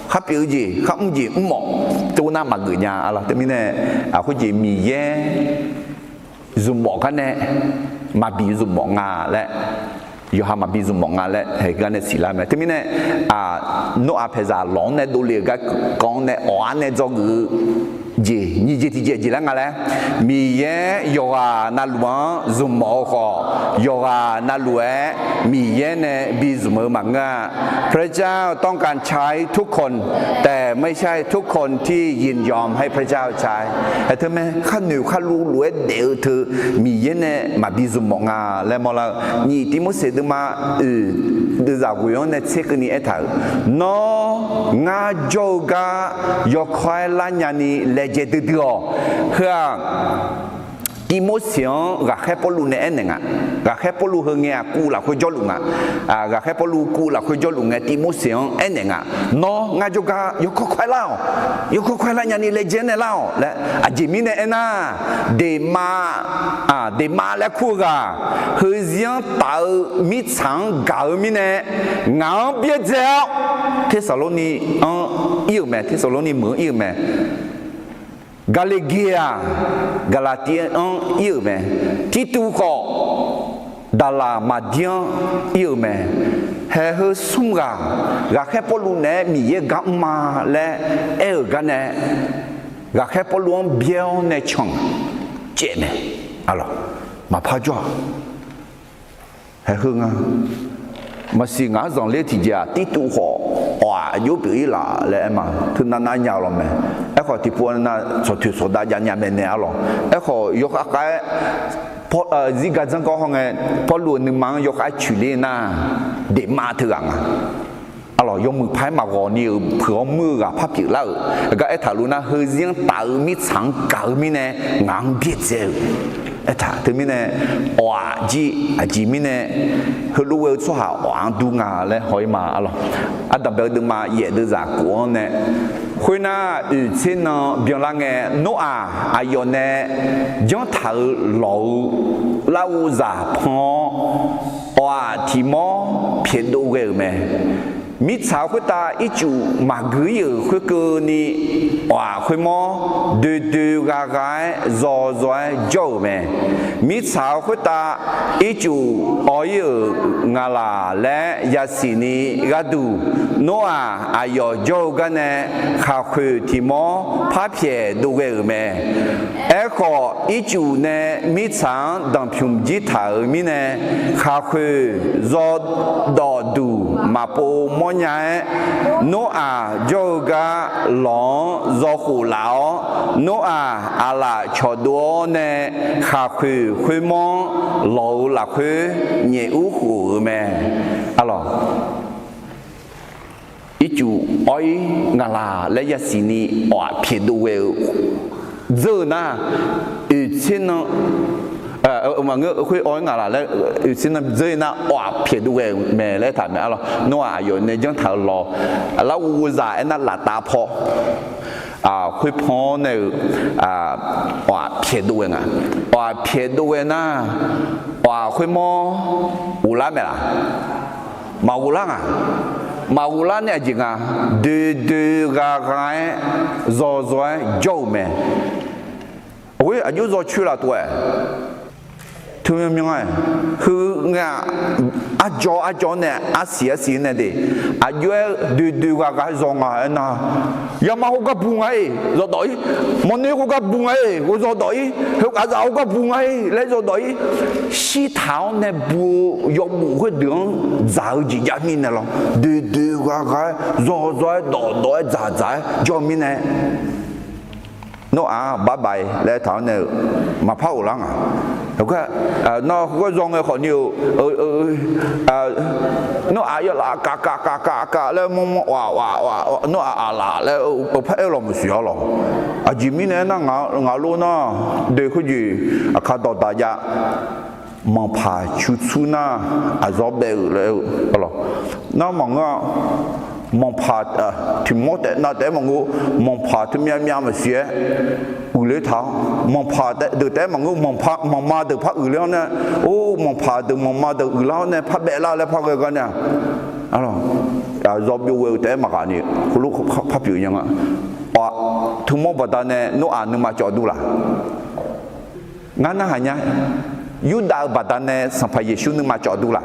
哈表姐哈唔姐唔毛，都那么个呀啊啦，对面呢啊，或者米耶。dùng mỏ cái này mà bị dùng mỏ ngà lại giờ ham mà bị dùng mỏ ngà lại hay cái này xí làm này thế này nó áp phải ra lỏng này đồ liền cái con này oán này cho người gì như gì là ngà lại mì ye giờ na luang dùng mỏ khó giờ na luang mì ye này bị dùng mỏ mà ngà พระเจ้าต้องการใช้ทุกคนแต่ไม่ใช่ทุกคนที่ยินยอมให้พระเจ้าใช้แต่เธอแม่ข้าหนูข้ารู้รวยเดี๋ยวเธอมีเยอะเนี่ยมาบิซุมงาและมอลานี่ที่มุสลิมมาดูจากกุยอนเนี่ยเช็คนี่เอทัลน้องาโจกายกคอยล้านยานีเลเจตเดียวเพื่อที่มุสลิมก็แค่ปลุเนี่ยเองอ่ะก็แค่ปลุเฮงเงี้ยกูหลักคุยจลุงอ่ะก็แค่ปลุกูหลักคุยจลุงเงี้ยที่มุสลิมเองอ่ะน้องงาจุกายกควายเล่ายกควายเล่าอย่างนี้เลเจนด์เล่าและอาจิมิเนี่ยนะเดมาและคู่กันเฮียนต่อมิชังกามิเนี่ยงานเบี้ยเจ้าเทสโลนีอิ่มไหมเทสโลนีเหมือนอิ่มไหมกาเลเกียกาลาเตียนอิ่มไหมทิตูโกดาลามาเดียนอิ่มไหมเฮ้ซุ่มกาแค่ปลุเนี่ยมีเยกัมมาและกันเนี่ยกาแค่ปลุเบี้ยวเนี่ยช่องเจ็บเนี่ยอะไรมาพาจ้าเฮ้งมาสิ่งอะไรที่จะติดตัวว่าอยู่ปีละเลยมาถึงนั้นยาวแล้วไหมขอที่พวกนั้นสุดที่สุดได้ยังไม่เนี่ยหรอกขอยกอะไรพอจิกาจังก็ห้องไงพอรู้หนึ่งมันยกอะไรชุลีน่ะเด็กมาถึงอ่ะอะไรยกมือพายมากกว่านี้เผื่อมือกับพับผิวแล้วก็ไอ้ถ่ายรูปน่ะเฮียนต่อมิชังเก่ามิเนี่ยงานเบี้ยเจ้าไอ้ถ่ายถึงมิเนี่ยว่าจีมิเนี่ยเขารู้ว่าชั่วหาวางดูงาเลยหอยมาอะไรอันดับเดิมมาเย่ดูจากกวนเนี่ยคนน่ะเช่นเบียร์ละไงโนอาอายอนเนี่ยย้อนถ่ายหล่อเล่าจากพอว่าที่มอเพียรดูเกลไหมมิชาวคุตาอีจูมากุยคุกนี่ว่าคุยมอดูกากายรอโจไหมมิชาวคุตาอีจูออยงาลาและยาสีนีกาดูโนอาอายโจกันเนี่ยข้าคุยที่มอพาเพียดูเกลไหมขออีจูเนี่ยมิชาดังพิมจิตามิเนี่ยข้าคุยรอดอดูมาโปมอญายโนอาโจกาหลงโจหูเหลาโนอาอาลาชอดัวเนี่ยข้าคุยมองหลงหลักคุยเหนียวหูแม่อะไรอีจูอ้อยงาลาและยาสีนีว่าเพียดูเวลเจอหน้าอีเช่นmà ngỡ khuyên oi ngà là lấy xin làm dây na oa phiền du về mẹ lấy thằng mẹ alo nó à rồi nên chẳng thằng lò là u già nó là ta phò khuyên phò này oa phiền du về ngà oa phiền du về na oa khuyên mò u lá mẹ à mà u lá à mà u lá này gì à đưa gà gái rồi dâu mẹ ôi anh nhớ rồi chưa là tuổi thương em nhungคือง่ะอาจอเนี่ยเสียเนี่ยดิอยู่ดูกากายงอ่ะนะยามาเขาก็ปุ่งไงรถดอยมันนี่เขาก็ปุ่งไงเขารถดอยเขาอาจจะเขาก็ปุ่งไงแล้วรถดอยสีเท้าเนี่ยบูยกมือเขาเดือดจ่าจีจามินเนี่ยหรอดูกากายรอจ่าจามินเนี่ยโน้อาบายบายแล้วท้าเนี่ยมาเผาหลังอ่ะแล้วก็น้าก็ร้องไอ้คนอยู่น้าอายุละกะแล้วมองว่าน้าอาละแล้วพระเอลไม่เสียหรอกจิมิเนี่ยนั่งงาลูน่ะเด็กเขาอยู่ข้าต่อตายะมองผ่าชุดน่ะอาจจะเบลแล้วหรอน้ามองว่า mon pas tu montes na te mangu mon pas tu mia mia monsieur u le thao mon pas de te mangu mon ma de pa u le na oh mon pas de mon ma de u la na pa be la le pa ga na alors job yo we te ma ka ni ku lu pa pyu yang wa tu mo ba da ne no a nu ma cho du la ngana hanya yuda ba da ne sampai yesu nu ma cho du la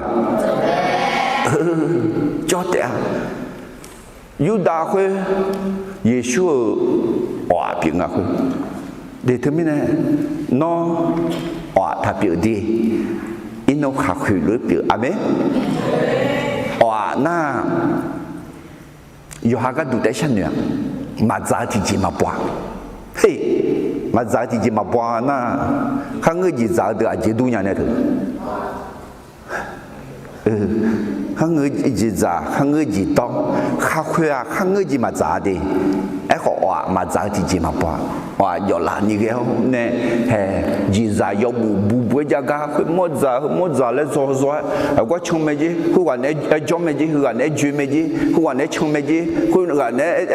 cho te yuda kwe yesu wa pi nga kwe de termine no wa ta pi di ino kha khu lu pi amen wa na yo ha ga du de shan ya ma za ti ji ma bwa hey ma za ti ji ma bwa na kha nge ji za de a ji du nya ne de khang người gì giả khang người gì to khao khuya khang người gì mà giả đi ấy họ mà giả thì gì mà bỏ họ giờ là như thế nè hè gì giả giờ bù bù giá cả khơi một giả lấy rồi quá chung mấy gì khu quản này cho mấy gì khu quản này chú mấy gì khu quản này chung mấy gì khu quản này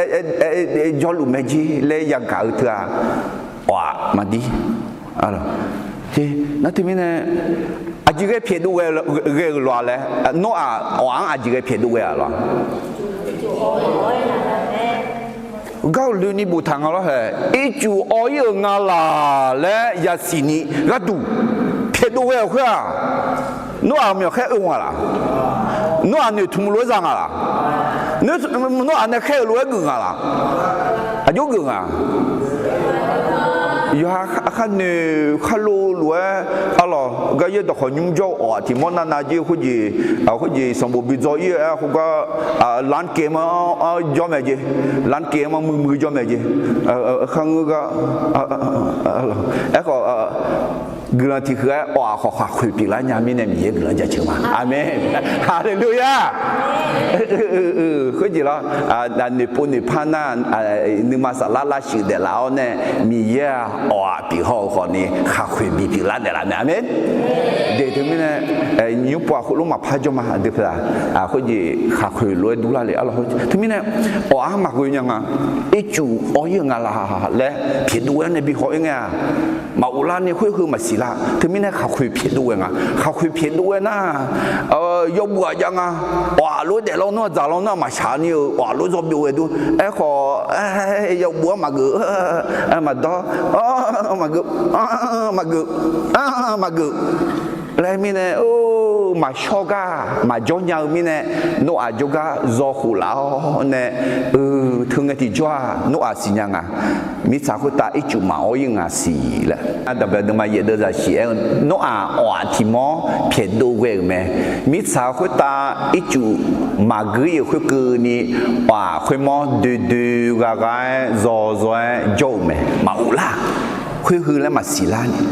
cho lù mấy gì lấy giá cả thừa họ mà đi thì nó thì mình à chỉ cái phiền đuôi cái loa嘞，nó玩啊只个phiền đuôi咯。Kau lu ni butang lo he, itu oil ngala le ya sini gadu phiền đuôi khui à, nó ăn miếng khai ung à, nó ăn nhiều thùng lúa rang à, nó ăn cái khai lúa gừng à, à nhớ gừng à. ya khăn khăn lúa alo cái gì đó họ nhung cho ở thì món nào gì cái gì sản phẩm bây giờ gì họ có lan kem cho mày gì lan kem mười cho mày gì khăn cái có người thì cứ họ khuyên bị lại nhà mình em gì ngườiจะchịu mà amen hallelujah cái gì đó nếp pan na nêm masala xí để lão nè mi ya bị họ còn nè khuyên bị lại để làm amen để thế mình nè nhiều bữa lúc mà phá cho mà được là cái gì khuyên lối đủ là để Allah thế mình nè mà cái gì à ít chú những là lẽผิดด้วยเนี่ยbị họ những à mà u lanเนี่ยคือมาสิละถึงไม่ได้เขาคุยผิดด้วยอ่ะเขาคุยผิดด้วยนะยกบัวยังอ่ะว่ารู้แต่เราเนาะจากเราเนาะมาชาเนี่ยว่ารู้จบอยู่ดูขอยกบัวมาเกือมาดอมาเกือมาเกือแล้วมีเนี่ยโอ้มาชอกามาจนยาวมีเนี่ยโนอาจกาจอหูลาวเนี่ยถึงไอ้ที่จ้าโนอาสิยังอ่ะมีสาวคนตาอีจุมาอ้ยังอ่ะสิละแต่แบบนึกมาเยอะเดือดสิโนอาที่มอเพียดูเวงไหมมีสาวคนตาอีจุมาเกยคุยกือนี่คุยมอดูกะกายจอโจไหมมาอุลาคุยคือแล้วมาสิละนี่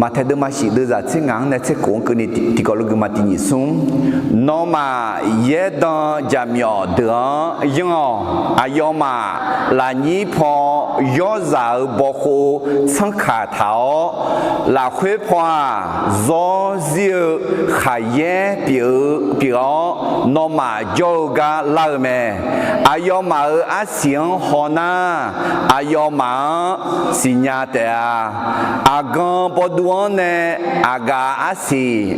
mà theo đó mà chỉ đưa ra chiếc ngang này chiếc cuốn cái này thì có lúc mà tin nhị xuống nó mà dễ đó giảm nhỏ được nhưng mà là nhị phò gió dạo bỏ khô sang khả tháo là khuế phò gió diệu khả dễ biểu nó mà gió ga lao mẹ mà ở xiên hồ na mà xin nhà tè gan bỏ ne aga asi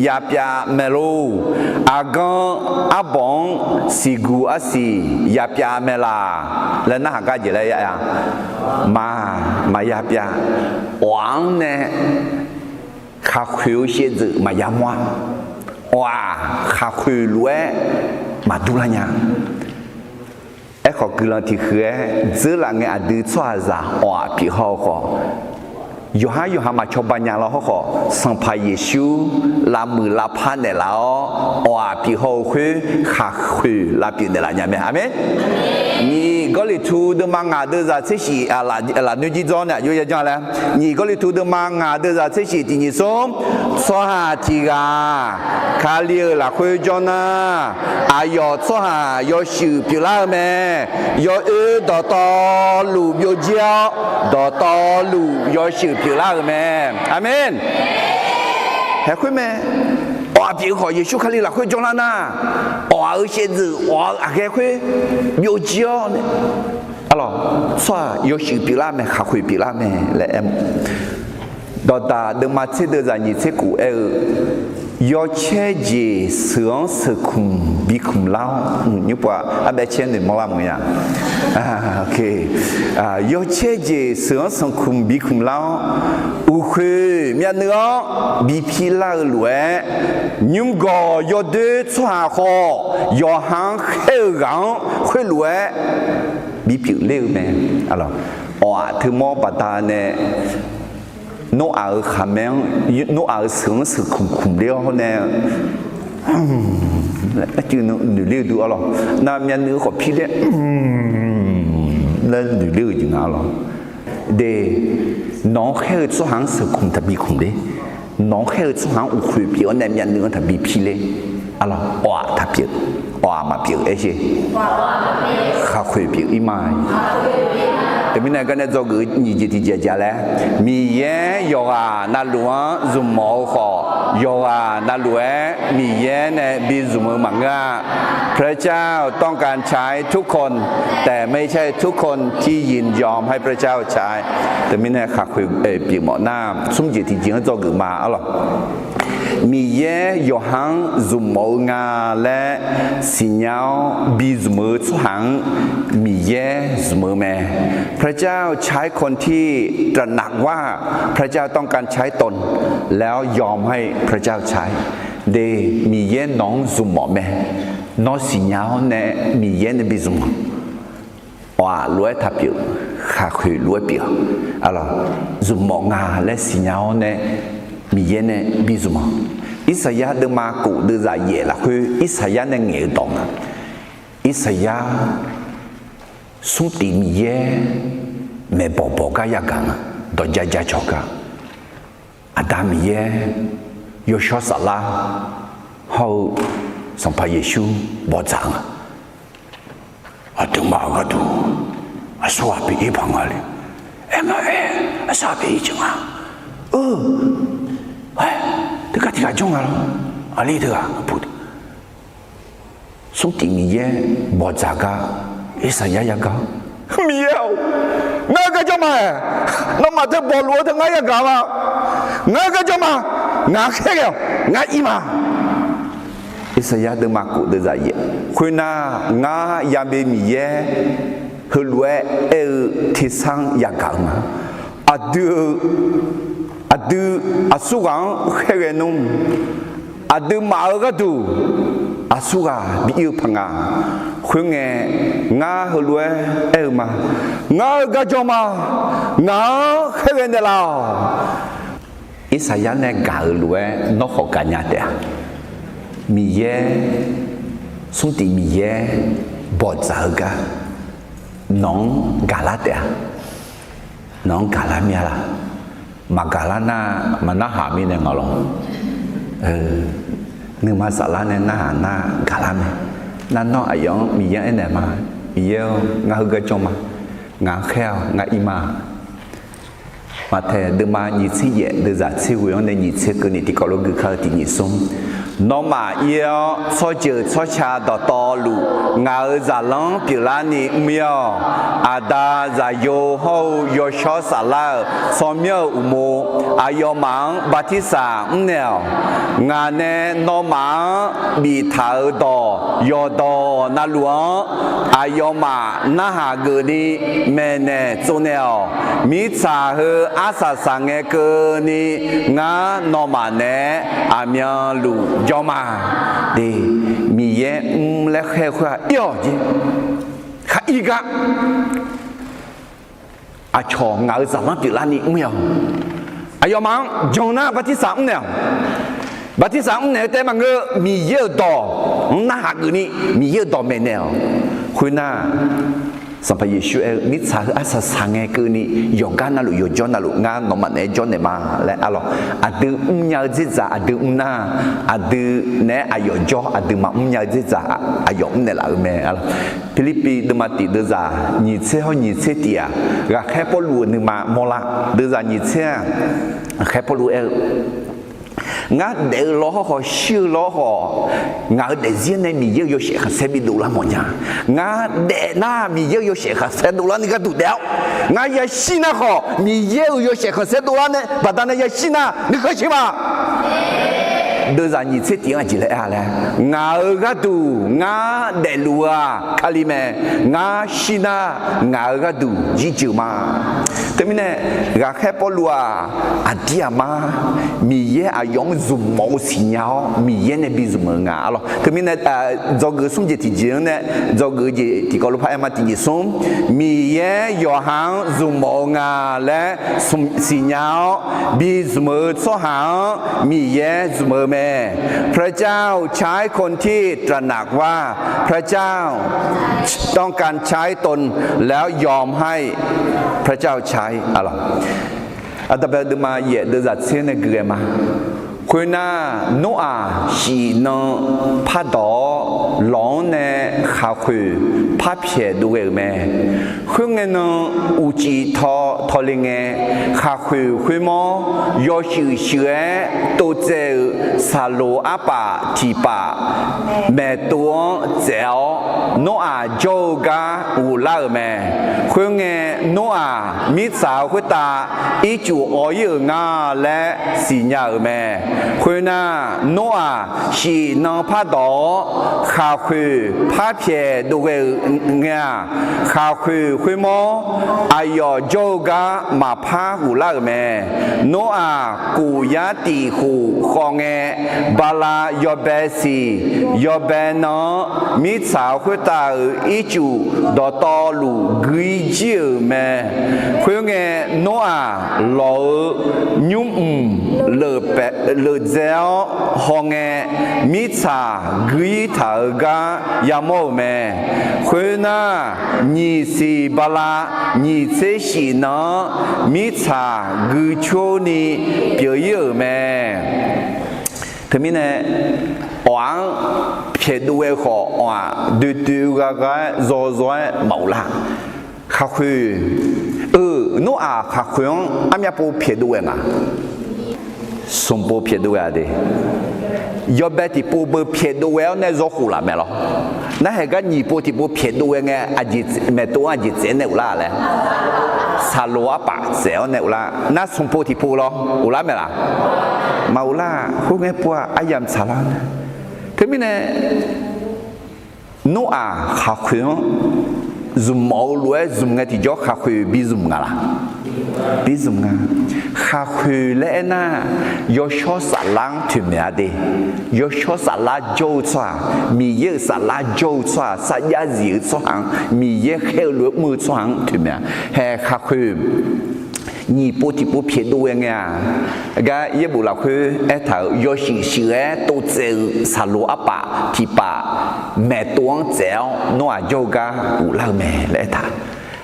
yapia melo agan abong sigu asi yapia mela la na ga je la ya ma yapia wang ne kha khyu xie zi ma ya mwa wa kha khyu lue ma du la nya e kho gu lan ti khue zi la nge a du chwa za wa pi ho khoอยู่หามาชอบปัญญาเราเขาสังพายเยซูลามือลาพันเนี่ยเราพี่เขาคือขาคือลาปีเนี่ยละเนี่ยไหมอาเมนนี่ก็เลยทูดมังงาเดือดเสียสีอะไรนิจิจอนเนี่ยอยู่ยังไงล่ะนี่ก็เลยทูดมังงาเดือดเสียสีที่นี่ส้มสหาทีกาคาเลียละคุยจอนะอายอสหายอชื่อพิลาเมยอดอตอลูยอเจียวดอตอลูยอชื่อพิลาเมอาเมนเฮ้ยคุณแม่哇，别好，耶稣看你了，会叫他呢，哇，而现在哇，还会有教呢。Alors, soit yo suis bila mais khakhui bila mais le em. Dota de matse de zani tse ku yo che ji sướng sự khum bi khum lao như quả abe chen de mo la mo ya. Okay. Yo che ji sướng sự khum bi khum lao u khue mya nữa bi phi la lue nhưng go yo de chua ho yo hang he gang khue lue bị biểu lêu nè, alors, thứ mò bà ta nè, nó ở khả mèn, nó ở sướng sự khủng lêu nè, chứ nó lêu đủ alors, nam nhân nữ có phi đấy, lên lêu chừng nào alors, để nó khai số hàng sự khủng thật bị khủng đấy, nó khai số hàng u khuyết biểu nam nhân nữ thật bị phi đấy, alors, thật biểu. Mà biểu ấy chứ khá khuyết biểu ý mai thì mình này cái này do gửi nhị thì chả lẽ mi ye yoga na lúa dùng mỏ khó yoga na lúa mi ye này bị dùng mảng nga พระเจ้าต้องการใช้ทุกคนแต่ไม่ใช่ทุกคนที่ยินยอมให้พระเจ้าใช้แต่ไม่แน่ขาคุยปีหมอหน้าสุ่มจิตที่จริงก็จะเกิดมาอ๋อหรอมีเย่ยหังซุมเอางาและสิญญาบีซุมสุหังมีเย่ซุมแม่พระเจ้าใช้คนที่ตระหนักว่าพระเจ้าต้องการใช้ตนแล้วยอมให้พระเจ้าใช้เดมีเย่น้องซุมหมอแม่น้องสิญญาเนี่ยมีเย่ในบีซุมว่าล้วยทับอยู่ขาคุยล้วยเปียวอะไรซุมหมองาและสิญญาเนี่ยมีเย็นเนี่ยบีซุมอิสยาห์เดินมากูเดินจากเย่ละคืออิสยาห์เนี่ยเงี้ยตองอิสยาห์สุติมีเย่แม่บอกกันยังกันดอกใจชอกกันอาดามีเย่ยชอสลาเขาสัมภาเยซูบอกจังอาถึงมาก็ดูอาสวาปีพังอะไรอาสวาปีจังอ่ะ这个挺重要了，啊，里头啊，不的，从第二页莫咋个，一时也个，没有，那个叫嘛？那么这保罗的我也干嘛？那个叫嘛？俺开了，俺一嘛。一时也都嘛过的在页，回那俺也没米耶，后来提倡也干嘛？啊对。Adu asugang herenum adu maagadu asuga biu panga khunge nga hulwe elma nga gajoma nga herenela Isaya ne galwe no hokanya de miye sunti miye bozaga non galate non galamiala Magalana mana hami ne ngalong ni masalah ne na galame na no ayong mi ya ene ma yo nga hu ga choma nga kheo nga ima ma the de ma ni chi ye de za chi hu yong ne ni chi ke ni ti ko lo gu kha ti ni sum no ma yo so je so cha do to lu nga za long pi la ni myo ada za yo ho yo sho sa la so myo u mo ayo mang batisa mneo nga ne no ma bi tha do yo do na luo ayo ma na ha ge ni me ne zo neo mi cha he asa sa nge ke ni nga no ma ne a mya lu yo ma de mi ye le khe khwa yo ji kha i ga a cho nga za ma pi la ni myo ayo mang jona batisa mneo batisa mneo te mang mi ye do na ha ge ni mi ye do me neo khoi naสัมภเยซูมิตรสาอาศัยสังเกตนี่ยองกันนั่นลูกยองจอนนั่นลูกงานนมันเอจอนเนี่ยมาและอะไรอาดูยาจิตาอาดูน่าอาดูเนี่ยอายจออาดูมายาจิตาอายเนี่ยละแม่อะไรฟิลิปปีเดมาติเดซ่านิเซ่เขานิเซ่เตียก็แค่พอรู้นึงมาโมละเดซ่านิเซ่แค่พอรู้ ngã để lo họ siêu lo họ ngã để riêng này mình yêu sẽ khá sẽ bị đủ lắm mọi nhà ngã để na mình yêu sẽ khá sẽ đủ lắm你看đủ đéo ngã ya xin na họ mình yêu sẽ khá sẽ đủ lắm này bà ta này ya xin na你可行吗đưa ra nhìn xét tiếng chỉ là là ngã gà tù ngã để lùa kali mẹ ngã sina ngã gà tù chỉ chịu mà thế mình này gà khép bỏ lùa à dia mà mi ye à yong zoom máu xì nhau mi ye này bị zoom ngã lo thế mình này do người xuống chỉ tiếng này do người gì thì có lúc phải mà tiếng xuống mi ye yo hàng zoom máu ngã lẽ xì nhau bị zoom số hàng mi ye zoomแม่พระเจ้าใช้คนที่ตระหนักว่าพระเจ้าต้องการใช้ตนแล้วยอมให้พระเจ้าใช้อะไรอัตเบลดมาเยเดจัดเซนเกรมาคุณน่าโนอาชีนพัดดอหลงในขาคุพับเพียดูเอแม่คุณเงินอุจิทอลิงเงขาคุคุณมอยอชื่อเชื่อตัวเจ้าซาโลอาปาทีปาแม่ตัวเจ้าโนอาโจกาอุลาแม่คุณเงินโนอามิสาวคุณตาอีจูออยงาและสีญาแม่คุณน่าโนอาชีนพัดดอขาคุพับเพียดูเอเงขาคุคุณมอายอโจกามาพาหูลาแม่โนอากูยาตีหูของเงบาลายอเบซียอเบนอมิสาวคุณตาอีจูดอตอลูกุยเจียแม่คุณเงโนอาหล่อยุ่มเลเปเลเจ้าของเงมิสากุยถากายามอแม่คุณน่านีสีบาลานีเซชีนอมิสากุโชนีเปียเยแม่ถึงมีเนี่ยหวังเพียดูเอขอว่าดูก็รอเมาละข้าคือโนอาข้าคืออามีปูเพียดูเองอ่ะสมบูเพียดูเองดิยอมแบบที่ปูเบอร์เพียดูเองเนี่ยรู้หูละแม่หรอนั่นเหตุการณ์ญี่ปุ่นที่ปูเพียดูเองเนี่ยอาจิแม่ตัวอาจิเจนเนี่ยอุล่าเลยซาโลอาปะเซลเนี่ยอุล่านั่นสมบูที่ปูหรออุล่าแม่ล่ะมาอุล่าคุณไงปัวอายามสาระคือมีเนี่ยโนอาข้าคือซุมเอาล้วยซุมไงที่จ่อข้าคือบิซุมงาละบิซุมงาข้าคือเล่น่ายอชอสาลังถึงเนี่ยดิยอชอสาลาโจซามีเยอะสาลาโจซาสัญญาจีสว่างมีเยอะเขี้ยวหรือมือสว่างถึงเนี่ยแห่ข้าคือ你不提不撇多样呀，个也不老去一头有时时诶都走沙路阿爸提爸买多走，侬啊有个有老咩来他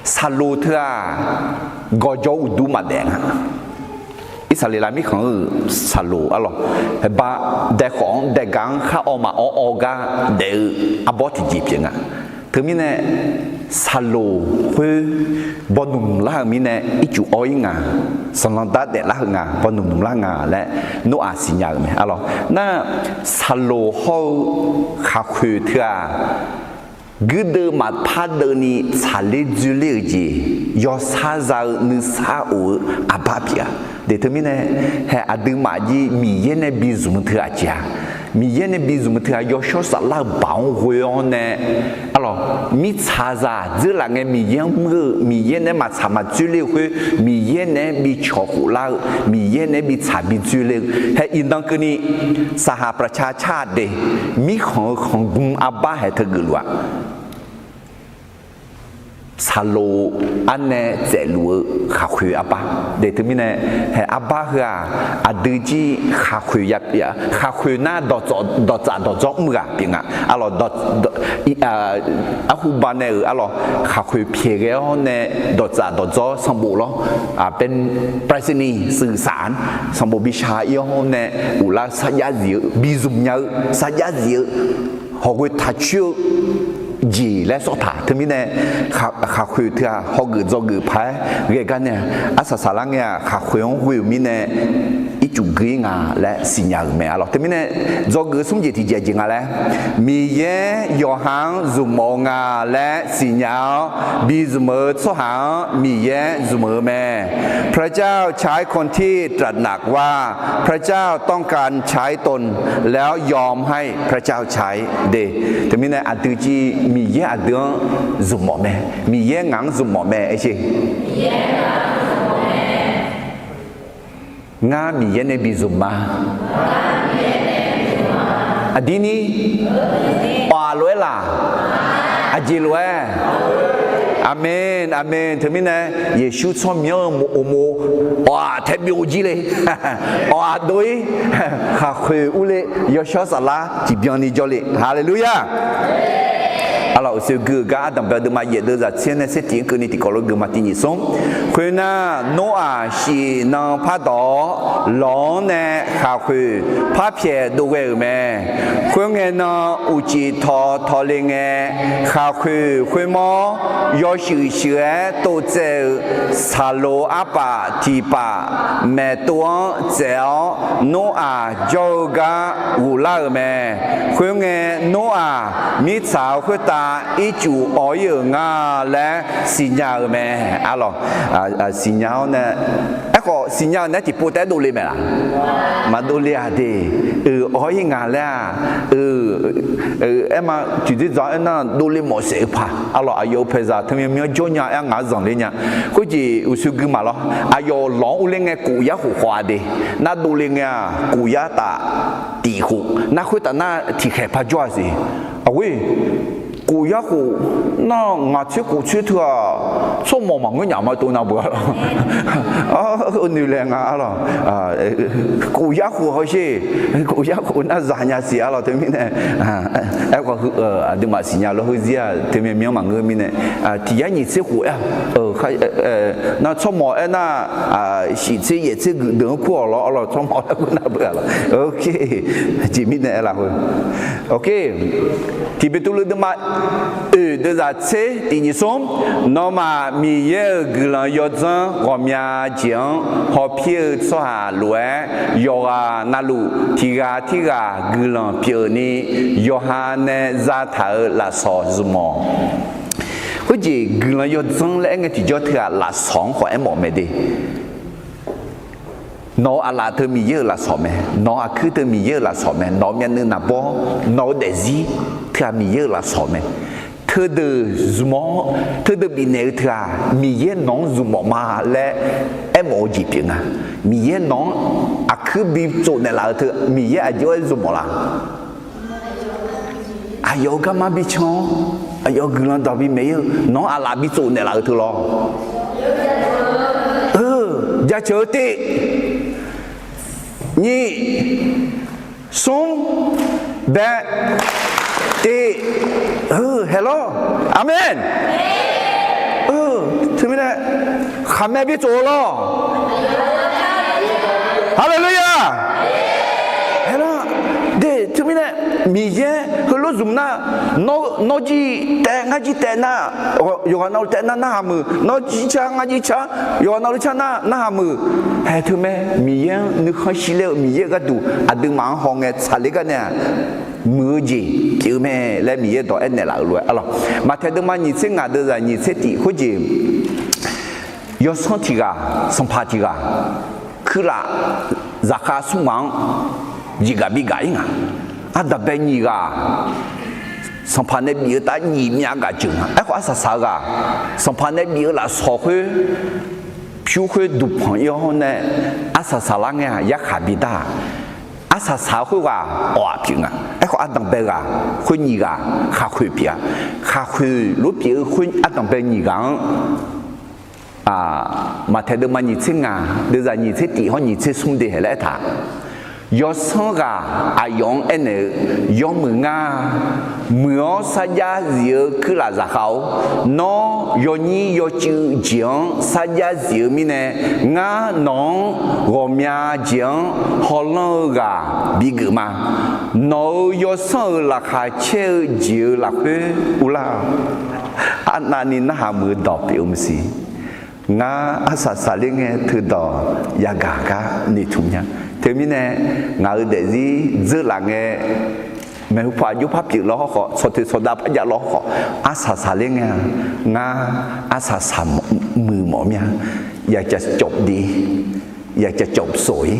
沙路特啊，个有都嘛的啊。อิสราเอลมีของสรุปอะไรบ้าเด็กของเด็กกังข้าออกมาออกกันเด็กอบอติจีบยังอ่ะถึงมีเนี่ยสรุปคือบอนุ่มล่างมีเนี่ยอีจูอ้อยงาสำนักดัดเด็ดล่างงาบอนุ่มล่างงาและโนอาสิญญาไหมอะไรน่าสรุปเขาขาคือเถอะกูเดินมาพัดเดินนี่ชาเลจูเลจียอซาซานึสาอูอาบาบียเดี๋ยวมีเนี่ยให้อดีมาจีมีเยนบิซุมเถอะจ้ามีเยนบิซุมเถอะยอชอสลาบังหวยอนเนี่ยอะไรมีชาซาเจอหลังเงี้ยมีเยนมือมีเยนเนี่ยมาชามาจูเลหวยมีเยนเนี่ยมีชอกุลามีเยนเนี่ยมีชาบิจูเลให้อินดังกันนี่สหประชาชาติเดมีของกุมอาบาให้เธอกุลวะซาโลอันเนี่ยเจลูข้าคุยอาบะเดี๋ยวถึงมีเนี่ยให้อาบะเหรออดีจีข้าคุยยับยับข้าคุยน่าดอจอกมือเปียงอ่ะอะไรอาหูบานเนี่ยอะไรข้าคุยเพียงแล้วเนี่ยดอจอสมบูรณ์เป็นปรายศนีย์สื่อสารสมบูรณ์วิชาเยอะเนี่ยอุลาสัญญาเยอะบิซุมเยอะสัญญาเยอะหอกทัชชิวจีและสถาถึงมีเนี่ยข้าคุยเถอะเขาเกิดจอเกิดพายเรื่องกันเนี่ยอาศัยสารังเนี่ยข้าคุยของวิวมีเนี่ยอี chủ ghi ngà lẽ xin nhà mẹ alors thế mình do gửi xuống gì thì dễ chừng lẽ mi ye yo hang dùng mò ngà lẽ xin nhà bi dùng mơ số hang mi ye dùng mơแม่พระเจ้าใช้คนที่ตรัสหนักว่าพระเจ้าต้องการใช้ตนแล้วยอมให้พระเจ้าใช้เดแต่มีในอันตือจีมีเยอะเดือนซุ่มหมอแม่มีเยอะงังซุ่มหมอแม่ไอ้เช่งามีเยอะในบิซุ่มมาอันนี้ปาล้วยล่ะอาจีล้วยอาเมนอาเมนเธอไม่นะเยซูชอบเมียโมว้าแทบไม่รู้จีเลยว้าโดยข้าเคยอุเลยอชอสลาจีบยานีจอเลยฮาเลลูยาalors ce que ga dans de ma yede za tiene c'est tien que ni tikolo de matini son kwena noa shi na pa do lo ne kha khwe pha phie do we me khwe na uji tho le nge kha khwe mo yo shi xue to ze sa lo apa ti pa me tuo zeo noa joga u la me khwe noa mi chao khwe ta ý chủ ở ngà là xin nhau mẹ alo xin nhau nè có xin nhau nè thì bố té đồ lên mẹ mà đồ lên à đi ở ngà là em mà chỉ biết rõ em là đồ lên một sẽ pa alo ayo bây giờ thằng em nhớ cho nhà em ngã dòng lên nhà có gì u sư cứ mà lo ayo lỏng lên nghe cụ giá hồ hoa đi na đồ lên nghe cụ giá ta tỷ hồ na khuyết ta na thì khép pa cho gì à oui cụ giá cụ nó ngã chiếc cụ chiếc thưa số mỏ mỏng cái nhà mà tôi nào bữa nhiều lẽ ngã rồi cụ giá cụ hơi gì cụ giá cụ nó già nhà xí rồi thế mình này em có đừng mà xí nhà nó hơi gì thế mình miếng mà người mình này thì giá nhị chiếc cụ khai nó số mỏ em na xí chiếc nhị chiếc đường cụ rồi số mỏ nó cũng nào bữa rồi ok chỉ mình này là thôi ok thì bây giờ đừng mà de za tse ti ni som no ma mi ye glan yo zan ro mia jian ho pie so ha lue yo ga na lu ti ga glan pie ni Yohane za tha la so zumo ko ji glan yo zan le nge ti jo tha la song ho em mo me de nó à là thơ mi dơ là sọ mẹ nó à cứ thơ mi dơ là sọ mẹ nó miền nước nào bó nó để gì thơ mi dơ là sọ mẹ thơ de zmo thơ de bị nêu thơ mi dơ nó zmo mà lẽ em ở gì biển à mi dơ nó à cứ bị chỗ này là thơ mi dơ à dơ zmo là à yoga mà bị chọn à yoga lần đầu bị mấy nó à là bị chỗ này là thơ lo giá chờ tị nhị sung bẹ tị hello amen thế mới này khám mẹ biết chỗ lo hallelujah hello để thế mới này mi ye hello zoom na nó chỉ tè ngay chỉ tè na rồi nó tè na hàm nó chỉ cha ngay chỉ cha rồi nó cha na hàm hay thứ mẹ mi ye nước hơi xí leo mi ye cái đủ à đừng mang hong cái xả lấy cái này mưa gì kiểu mẹ lấy mi ye đó anh này là rồi alo mà theo đừng mang nhị sinh à đưa ra nhị sinh thì có gì yo son thì cả son pa thì cả cứ là zakha sung mang gì cả bị gãy ngà à đặc biệt nhị cả song pan này bị ta nhị miếng cả chừng ai có sao sao cả song pan này bị là sọ khơi phiêu khơi đủ phong yêu này à sao sao lăng nghe ya khá bị ta à sao sao khơi cả ở phiền à ai có đặc biệt cả khơi nhị cả khá khơi bị khá khơi lúc bị khơi à đặc biệt nhị cả mà theo được mà nhị sinh à đưa ra nhị sinh thì họ nhị sinh xung đi hết lại thà yo songa ayong ene yong munga muo sa ya zio cứ là giả khẩu nó yo ni yo chữ jiang sa ya zio mi ne nga nong gom ya jiang ho lo ga bi gu ma no yo so là kha che jiu là khe ula anani na ha mu do pi si nga asa sa le nge thu do ya ga ga ni thu nya thế mình nè ngài để gì giữ là nghe mẹ phải giúp pháp chịu lo họ sau thì sau đó phải lo họ asa sa lên nghe nga asa sa mười mỏ nhaอยากจะจบดีอยากจะจบสวย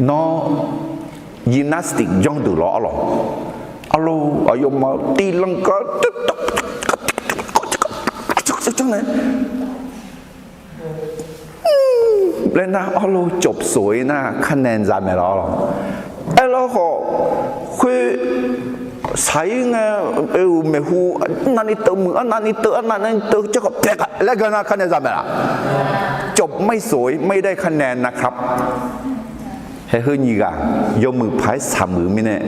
nó gymnastic ย่องดูล้อหรออารมณ์อายมาตีลังกาจังเลยเล่นนะอารมณ์จบสวยนะคะแนนจะไม่รอหรอไอ้เราเขาคือใช้ไงไม่หูนั่นนี่เติมมือนั่นนี่เติมนั่นนี่เติมจะกับแตกแล้วก็นะคะแนนจะไม่ละจบไม่สวยไม่ได้คะแนนนะครับให้เฮือนี่กะยกมือพายสามมือมิเนี่ย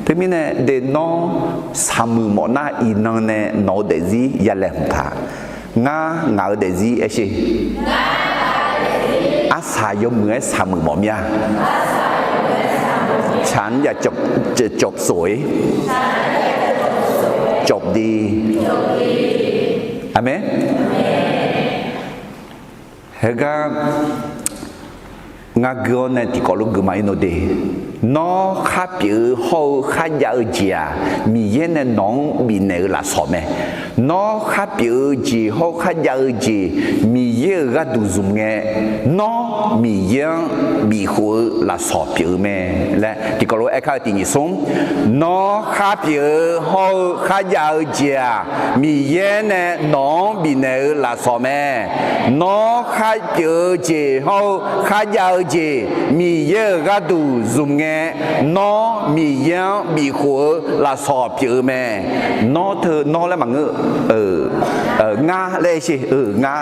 แต่มิเนี่ยเดนน้องสามมือหมอหน้าอีนังเนี่ยน้องเดซี่ยาแหลมท่างาเดซี่เอชิอาสายกมือสามมือหมอมีฉันอยากจะจบสวยจบดีอาเมนเฮก็งาเกลเนี่ยที่กอลุกมาอินโดเดน้องข้าเปียเขาข้ายาเจียมีเย็นน้องมีเนื้อละสอมน้องข้าเปียจีเขาข้ายาจีมีเยอะก็ดูซุมเงน้องมีเยอะมีหัวละสอเปียแม่และที่กอลุเอข้าตีนิสงน้องข้าเปียเขาข้ายาเจียมีเย็นน้องมีเนื้อละสอมน้องข้าเปียจีเขาข้ายาจีมีเยอะก็ดูซุมเงน้อมียังมีหัวละสอบเยอะแม่น้อเธอน้อแล้วมังงาเลยสิงา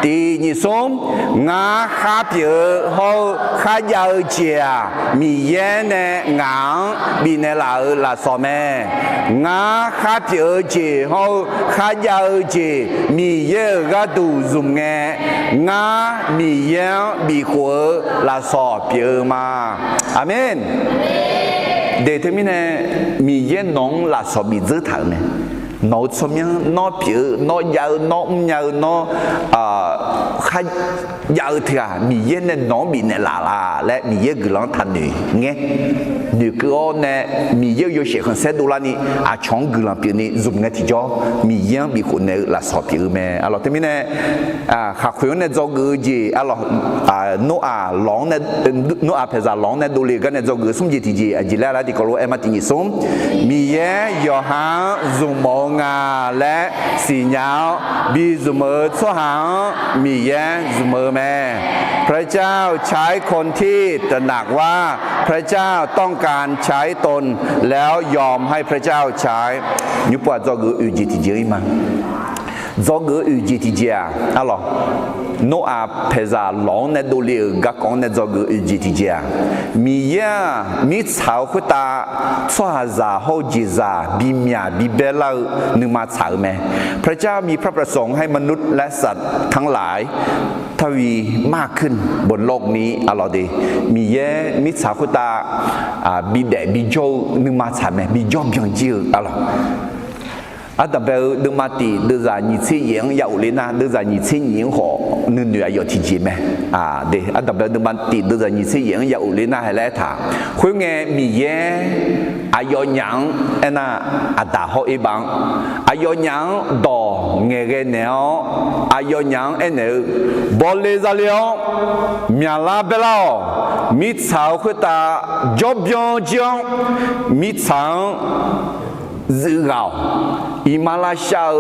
ตีนี่ส้มงาข้าเปียเขาข้ายาวเจียมีเย็นงามีเนละสอบแม่งาข้าเปียจีเขาข้ายาวจีมีเยอะก็ดูซุมเงงามียังมีหัวละสอบเยอะมาอาเมนเดทมิเนี่ยมีเย็นน้องละสบิจื้อถังเนี่ยน้องสมัยน้องเปียน้องยาวน้องยาวน้องข้ายาวเถอะมีเย็นเนี่ยน้องมีเนี่ยละและมีเย็นกำลังทันนี่ไงนี่ก็เนี่ยมีเย็นอยู่เสียคนเสดูละนี่อาช่องกำลังเปียนี่จุ่มเงี้ยที่จ่อมีเย็นมีคนเนี่ยละสบิจื้อแม่alorsที่มิเนี่ยข้าคุยเนี่ยจอกูจีalorsโนอาหลงเนี่ยโนอาเพซาหลงเนี่ยดูเลยกันเนี่ยจอกูสุ่มจีทีจีจีแล้วที่ก็รู้เอ็มมาที่นี่สุ่มมีเย็นยอหางจุ่มมองงาและสีเหาบีจุ่มชั่วหางมีเย็นจุ่มแม่พระเจ้าใช้คนที่ตระหนักว่าพระเจ้าต้องการใช้ตนแล้วยอมให้พระเจ้าใช้ยุบว่าจอกูอุจิติจีมาจอกูอุจิติจีalorsโนอาเพซาหลงในดูเลียกักองในจอกูอุจิติจีมีเยอะมีสาวขุตาสวาซาโฮจิซาบิมยาบิเบลาหนึ่งมาสาวแม่พระเจ้ามีพระประสงค์ให้มนุษย์และสัตว์ทั้งหลายทวีมากขึ้นบนโลกนี้อะไรดีมีเยอะมีสาวขุตาบิเดบิโจหนึ่งมาสาวแม่บิโจบิงจิอะไรแต่เบลดึงมาตีดึงจากนิสัยยังยาวเลยนะดึงจากนิสัยยังหัวนึกอยู่ที่จีไหมเดี๋ยวแต่เบลดึงมาตีดึงจากนิสัยยังยาวเลยนะให้แล้วถามคุยไงมีเยอะอายุยังน่ะด่าเขาอีบังอายุยังดอเงี้ยเนี่ยอายุยังเนี่ยบอลเลยจะเลี้ยงมีอะไรเปล่ามีสาวคุตาจบยงจังมีสาว日后，伊马拉夏尔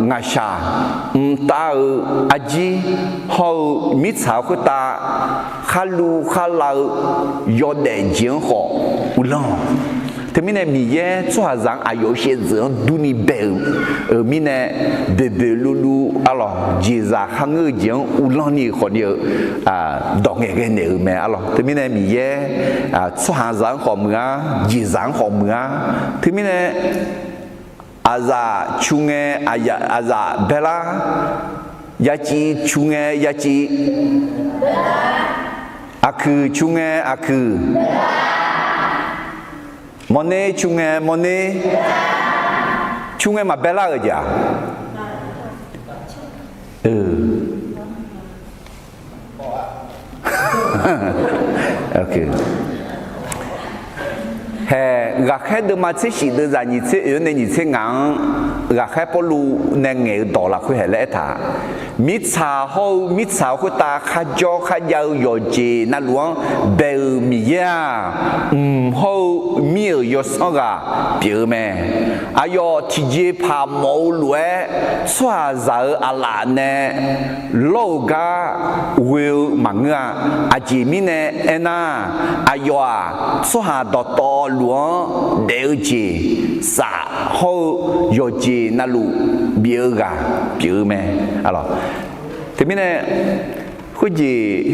亚夏，大尔阿吉后米草克达哈鲁哈拉有点金好，有啷？他们呢，米耶做下让啊有些人都你白，米呢白白噜噜，阿咯，吉扎哈个人有啷你可能当个个呢咩阿咯，他们呢米耶做下让好么啊，吉让好么啊，他们呢。aza chunge aza bela yachi chunge yachi aku chunge aku mone chunge mone chunge ma bela aja OK。gà khai được mà chỉ sĩ được ra như thế yếu này như thế ngang gà khai bao lu nên nghề đỏ là khuyên lẽ thà mít xào của ta khai cho khai giàu rồi gì na luôn bèo mía hậu miêu yo sao gà biểu mẹ ayo thì dễ phá mẫu lúa xóa giờ là nè lâu gà will mang à chỉ mi nè na ayo xóa to luôn đều chỉ xã hậu yo gì na lu biểu gà biểu mẹ alo thì mình này cái gì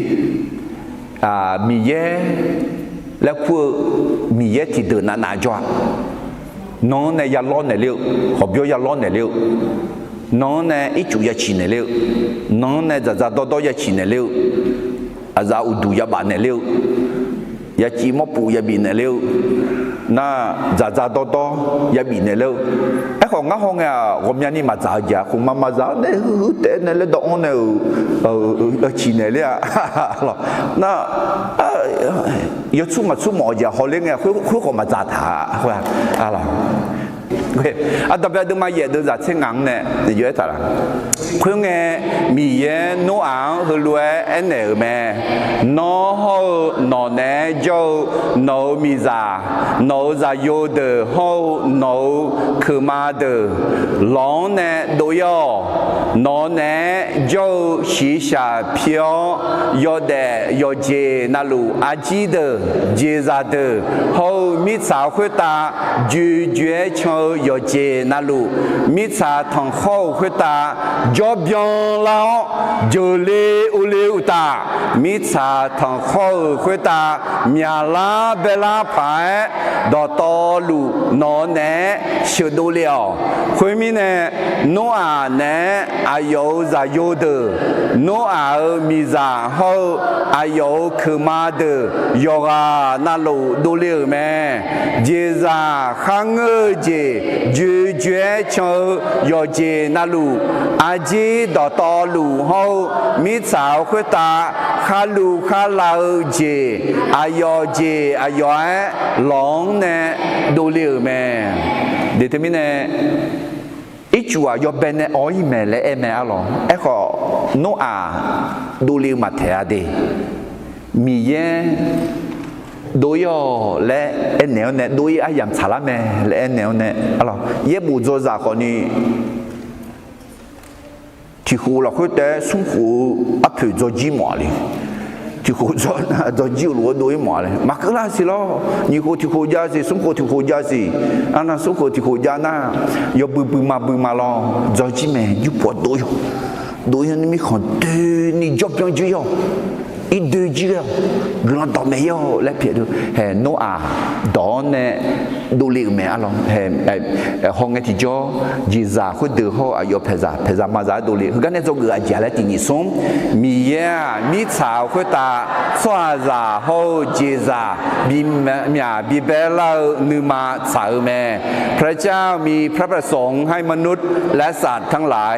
mì dê là của mì dê thì từ nãy cho nó này giờ lon này liệu hộp vô giờ lon này liệu nó này ít chủ giờ chỉ này liệu nó này giờ to giờ chỉ này liệu giờ udu giờ bán này liệu giờ chỉ mua bù giờ bị này liệu na giờ to giờ bị này liệu cáiของngãของàผมยันนี่มาจ่ายจ้ะของมาจ่ายเนี่ยแต่เนี่ยเลยดอกเนี่ยชีเนี่ยเลยอ่ะน่ะ要出毛就好咧，佢個咪炸塔，係啊，啊啦，啊特別都買嘢都炸青硬咧，你覺得啦？佢嘅米嘢攞硬去攞一年咩？攞好攞呢就攞米炸，攞炸有的好攞佢媽的，攞呢都有，攞呢就洗下票，有的有些那路阿基的。接着的，后米茶会打，拒绝求要接那路，米茶同后会打，就变了，就溜达，米茶同后会打，面拉白拉牌，到道路哪呢修到了，后面呢，诺啊呢还有在有的，诺啊米茶后还有去马的，有啊。那路都溜咩？接着看我姐拒绝求要接那路，阿姐到道路后，米草会打，哈路哈老姐，阿要姐阿要狼呢都溜咩？你睇咩呢？一句話要變呢，我以為咧咩啊咯？一個諾亞都溜埋睇下啲米耶。都要来一年呢，都要养查拉咩？来一年呢，啊咯，也不做啥可呢？几乎了，佢哋生活啊，佢做寂寞咧，几乎做寂寞都一毛咧，马克拉是咯，你個幾乎家是生活幾乎家是，啊那生活幾乎家那，要不嘛咯，做寂寞要搏都要你咪看對，你做邊就要。一對住啊，我當沒有來撇到，係諾亞當呢都嚟咩啊咯，係紅嘅地咗，日子會得好啊，要撇咋嘛咋都嚟，佢今日做個家來定義送，米茶會打，刷咋好日子，比別เราเนื้อมาสาวแม่พระเจ้ามีพระประสงค์ให้มนุษย์และสัตว์ทั้งหลาย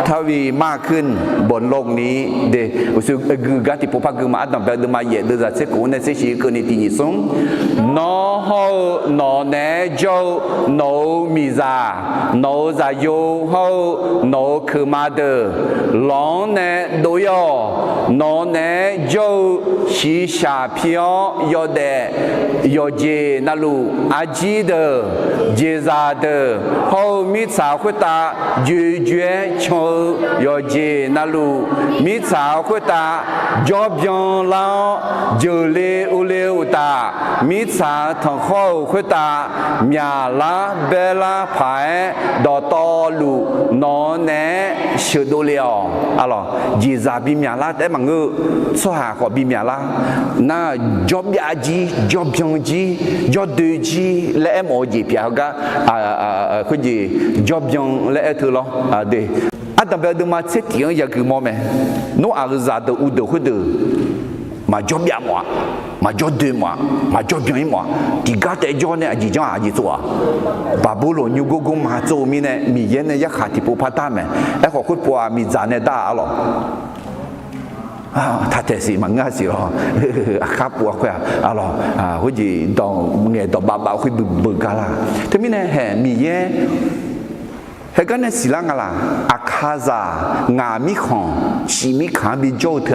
ทวีมากขึ้นบนโลกนี้เดอุสุกือกาติปุพกือมาอัตตเปดมาเยเดจะเสกุนเสชิกนิตินิสงนอโฮนอเนโจโนมิซาโนซาโยโฮโนคือมาเดลองเนโดโยนอเนโจชิชาพิโอยเดโยเจนาลูอาจีเดเจซาเดโฮมิสาคุตายูเจโชโยเจนาลูมิสาคุตาจอบยองลาเจเลอุเลอุตามิสาทองเข้าคุตาเมียลาเบลาไผ่ดอตอลูนอเนชิโดเลียวอะล่ะเจซาบิเมียลาแต่มังเงสหาขอบิเมียลาน่าจอบยาจีจอบยองจีจอบดูจีและเอ็มโอจีเปียกะคุณจีจอบยองและเอถือหรอเดอัตตาเบลดูมาเสตียงอยากคือมอแม่โนอาร์ซาเดอุดหุดมาจอบยามัวมาจอบดูมัวมาจอบยองมัวที่กาแต่จอเนี่ยจีจ้าจีตัวบาบูโลนิวกุกุมาโจมีเนี่ยมีเย็นเนี่ยยักษ์ที่ปูพัตตาแม่ไอ้ขอคุณปัวมีจานเนี่ยด่าหรอ他这是蛮个是咯，卡布啊，alors好似當嘢當爸爸會不噶啦，特別呢係咪嘢？係嗰陣時啦噶啦，阿卡扎亞米康、西米康比做佢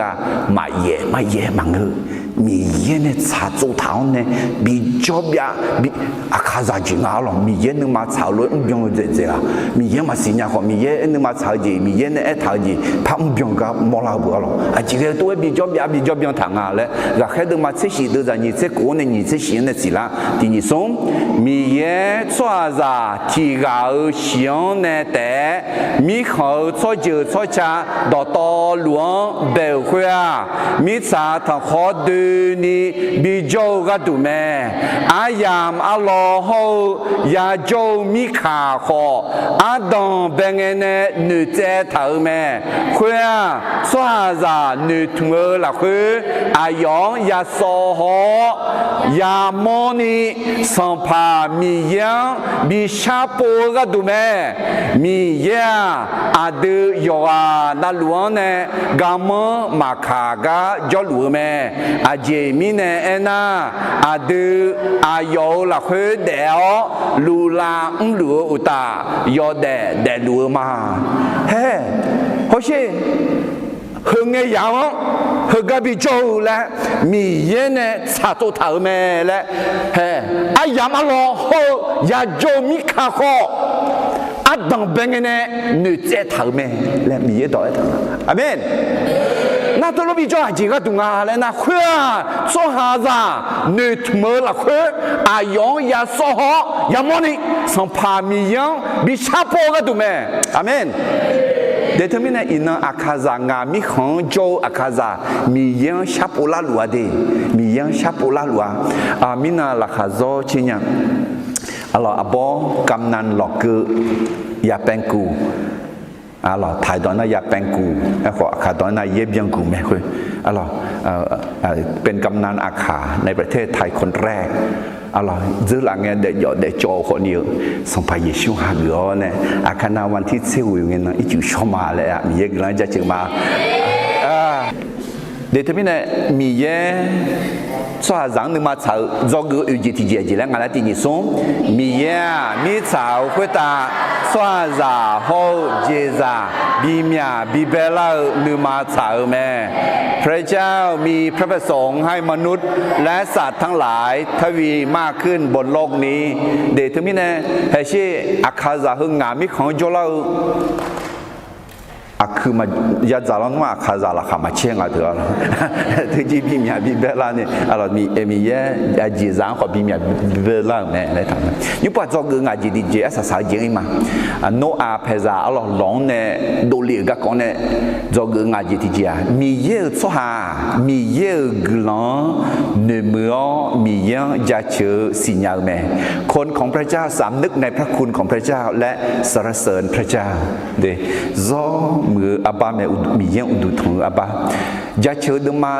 買嘢忙個，咪嘢呢查做頭呢比做呀比阿卡扎就啱咯，咪嘢你嘛炒落唔用這啦，咪嘢嘛新加坡咪嘢你嘛炒字，咪嘢呢一炒字拍唔用噶冇啦不咯，啊這個都比做bien糖啊咧，然後都嘛這些都在你這國內你這些呢是啦，第二種咪嘢做啥提高上呢？แต่มีเขาช่วยเจอช่วยชาดอตอหลวงเบลคุยมีสาทางขอดูนี่บิโจก็ดูแม่อายามอัลลอฮ์ยาโจมีขาขออาดองเบงเนนึเจเถอแม่คุยสวาซานึทงหลักคืออายองยาโซฮอยามอนีสัมภามียังบิชาโปก็ดูแม่มีเยอาดูยอนาหลวงเนี่ยกามมาขากาจอหลวงแม่อาเจมีเนี่ยเอ็น่าอาดูอายอละคือเดอลูลาหลวงอุตายอเดหลวงมาเฮ้เพราะฉะหึงไงยังหึงกับพี่โจและมีเยเนี่ยชาโตถาแม่และเฮ้อายามอัลลอฮ์ยาโจมิขาโคอาดังเบงเน่นึเจถาแม่และมีเยต่อไอ้ถาอาเมนน่าตัวเราพี่โจหายจีก็ตุงาแล้วนะคุยโซฮาซานึทเมื่อละคุยอายองยาโซฮอยามอนี่สัมภามียังบิชาโปก็ตุแม่อาเมนเดี๋ยวทำไมเนี่ยอินอาคาซางามีของโจอาคาซามียังชาปูลาลัวเดมียังชาปูลาลัวมีนาละคาโซชิญะalors abo kamnan loke ya penku alors thai dona ya penku ขออาคาดอนเย็บยังกูแม่คุยalorsเป็นกำนันอาคาในประเทศไทยคนแรกalors giữa là nghe để dọ để cho họ nhiều xong phải dễ xuống hàng gõ nè khả năngวันที่siêu nghe nó ít chịu cho mà lại mi ye cái là chừng mà để thế này mi ye cho rằng nhưng mà sao do cái ủy chỉ thì là ngay làទីsố mi ye mi sao quyết ta cho ra hậu chế ra bi mía bi bê la nhưng mà sao mẹ พระเจ้ามีพระประสงค์ให้มนุษย์และสัตว์ทั้งหลายทวีมากขึ้นบนโลกนี้เดถึงมิเนเฮชิอาคาซาหึงงามิของโจลาคือมายาจารันว่าคาซาละขามาเชียงอ่ะเถอะถึงจีบีมีบีเบลาเนี่ยเรามีเยอะจีจางขอบีมีบีเบลาแม่ได้ทำยุบปัจจุบันงาจีดีเจสสายเจงมาโนอาเพซาเราหลงเนี่ยโดลีก็ก่อนเนี่ยจอกุงาจีดีเจมีเยอะสหามีเยอะกลังเนื้อมือมีเยอะจะเชื่อสิญญาแม่คนของพระเจ้าสำนึกในพระคุณของพระเจ้าและสรรเสริญพระเจ้าเดจอมืออาบาแม่มีเยี่ยงอุดุทงอาบาจะเชื่อดมา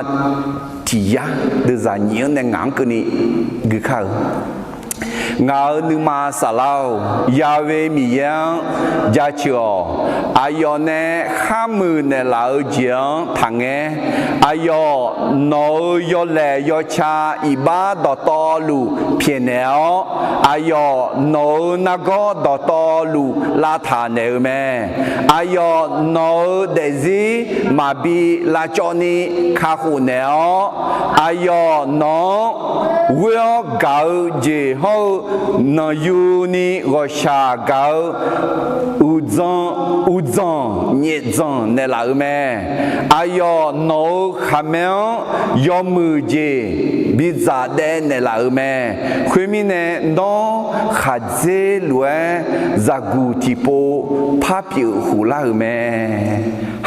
ที่ยาเดือดใจเยี่ยงในงานกันนี้กุข้าวงาหนึ่งมาสลาวยาเวมีเยี่ยงจะเชื่ออายอเน่ข้ามือในเหล่าเจียงทางเงอายอนอยอแลยอชาอีบ้าดอตอลูเพียนแนวอายอนนักดอตอลูลาฐานเนวแม่อายอนเดซีมาบีลาจอนีคาหูแนวอายอนเวลเกาเจโฮนยูนีโรชาเกาอุจงเนียจงในหลังแม่อายอนขมยอมือเจบิจาเดนในหลังแม่คุยมีเนนอขัดเจลวยจากกูทิโปพาผิวหูหลังแม่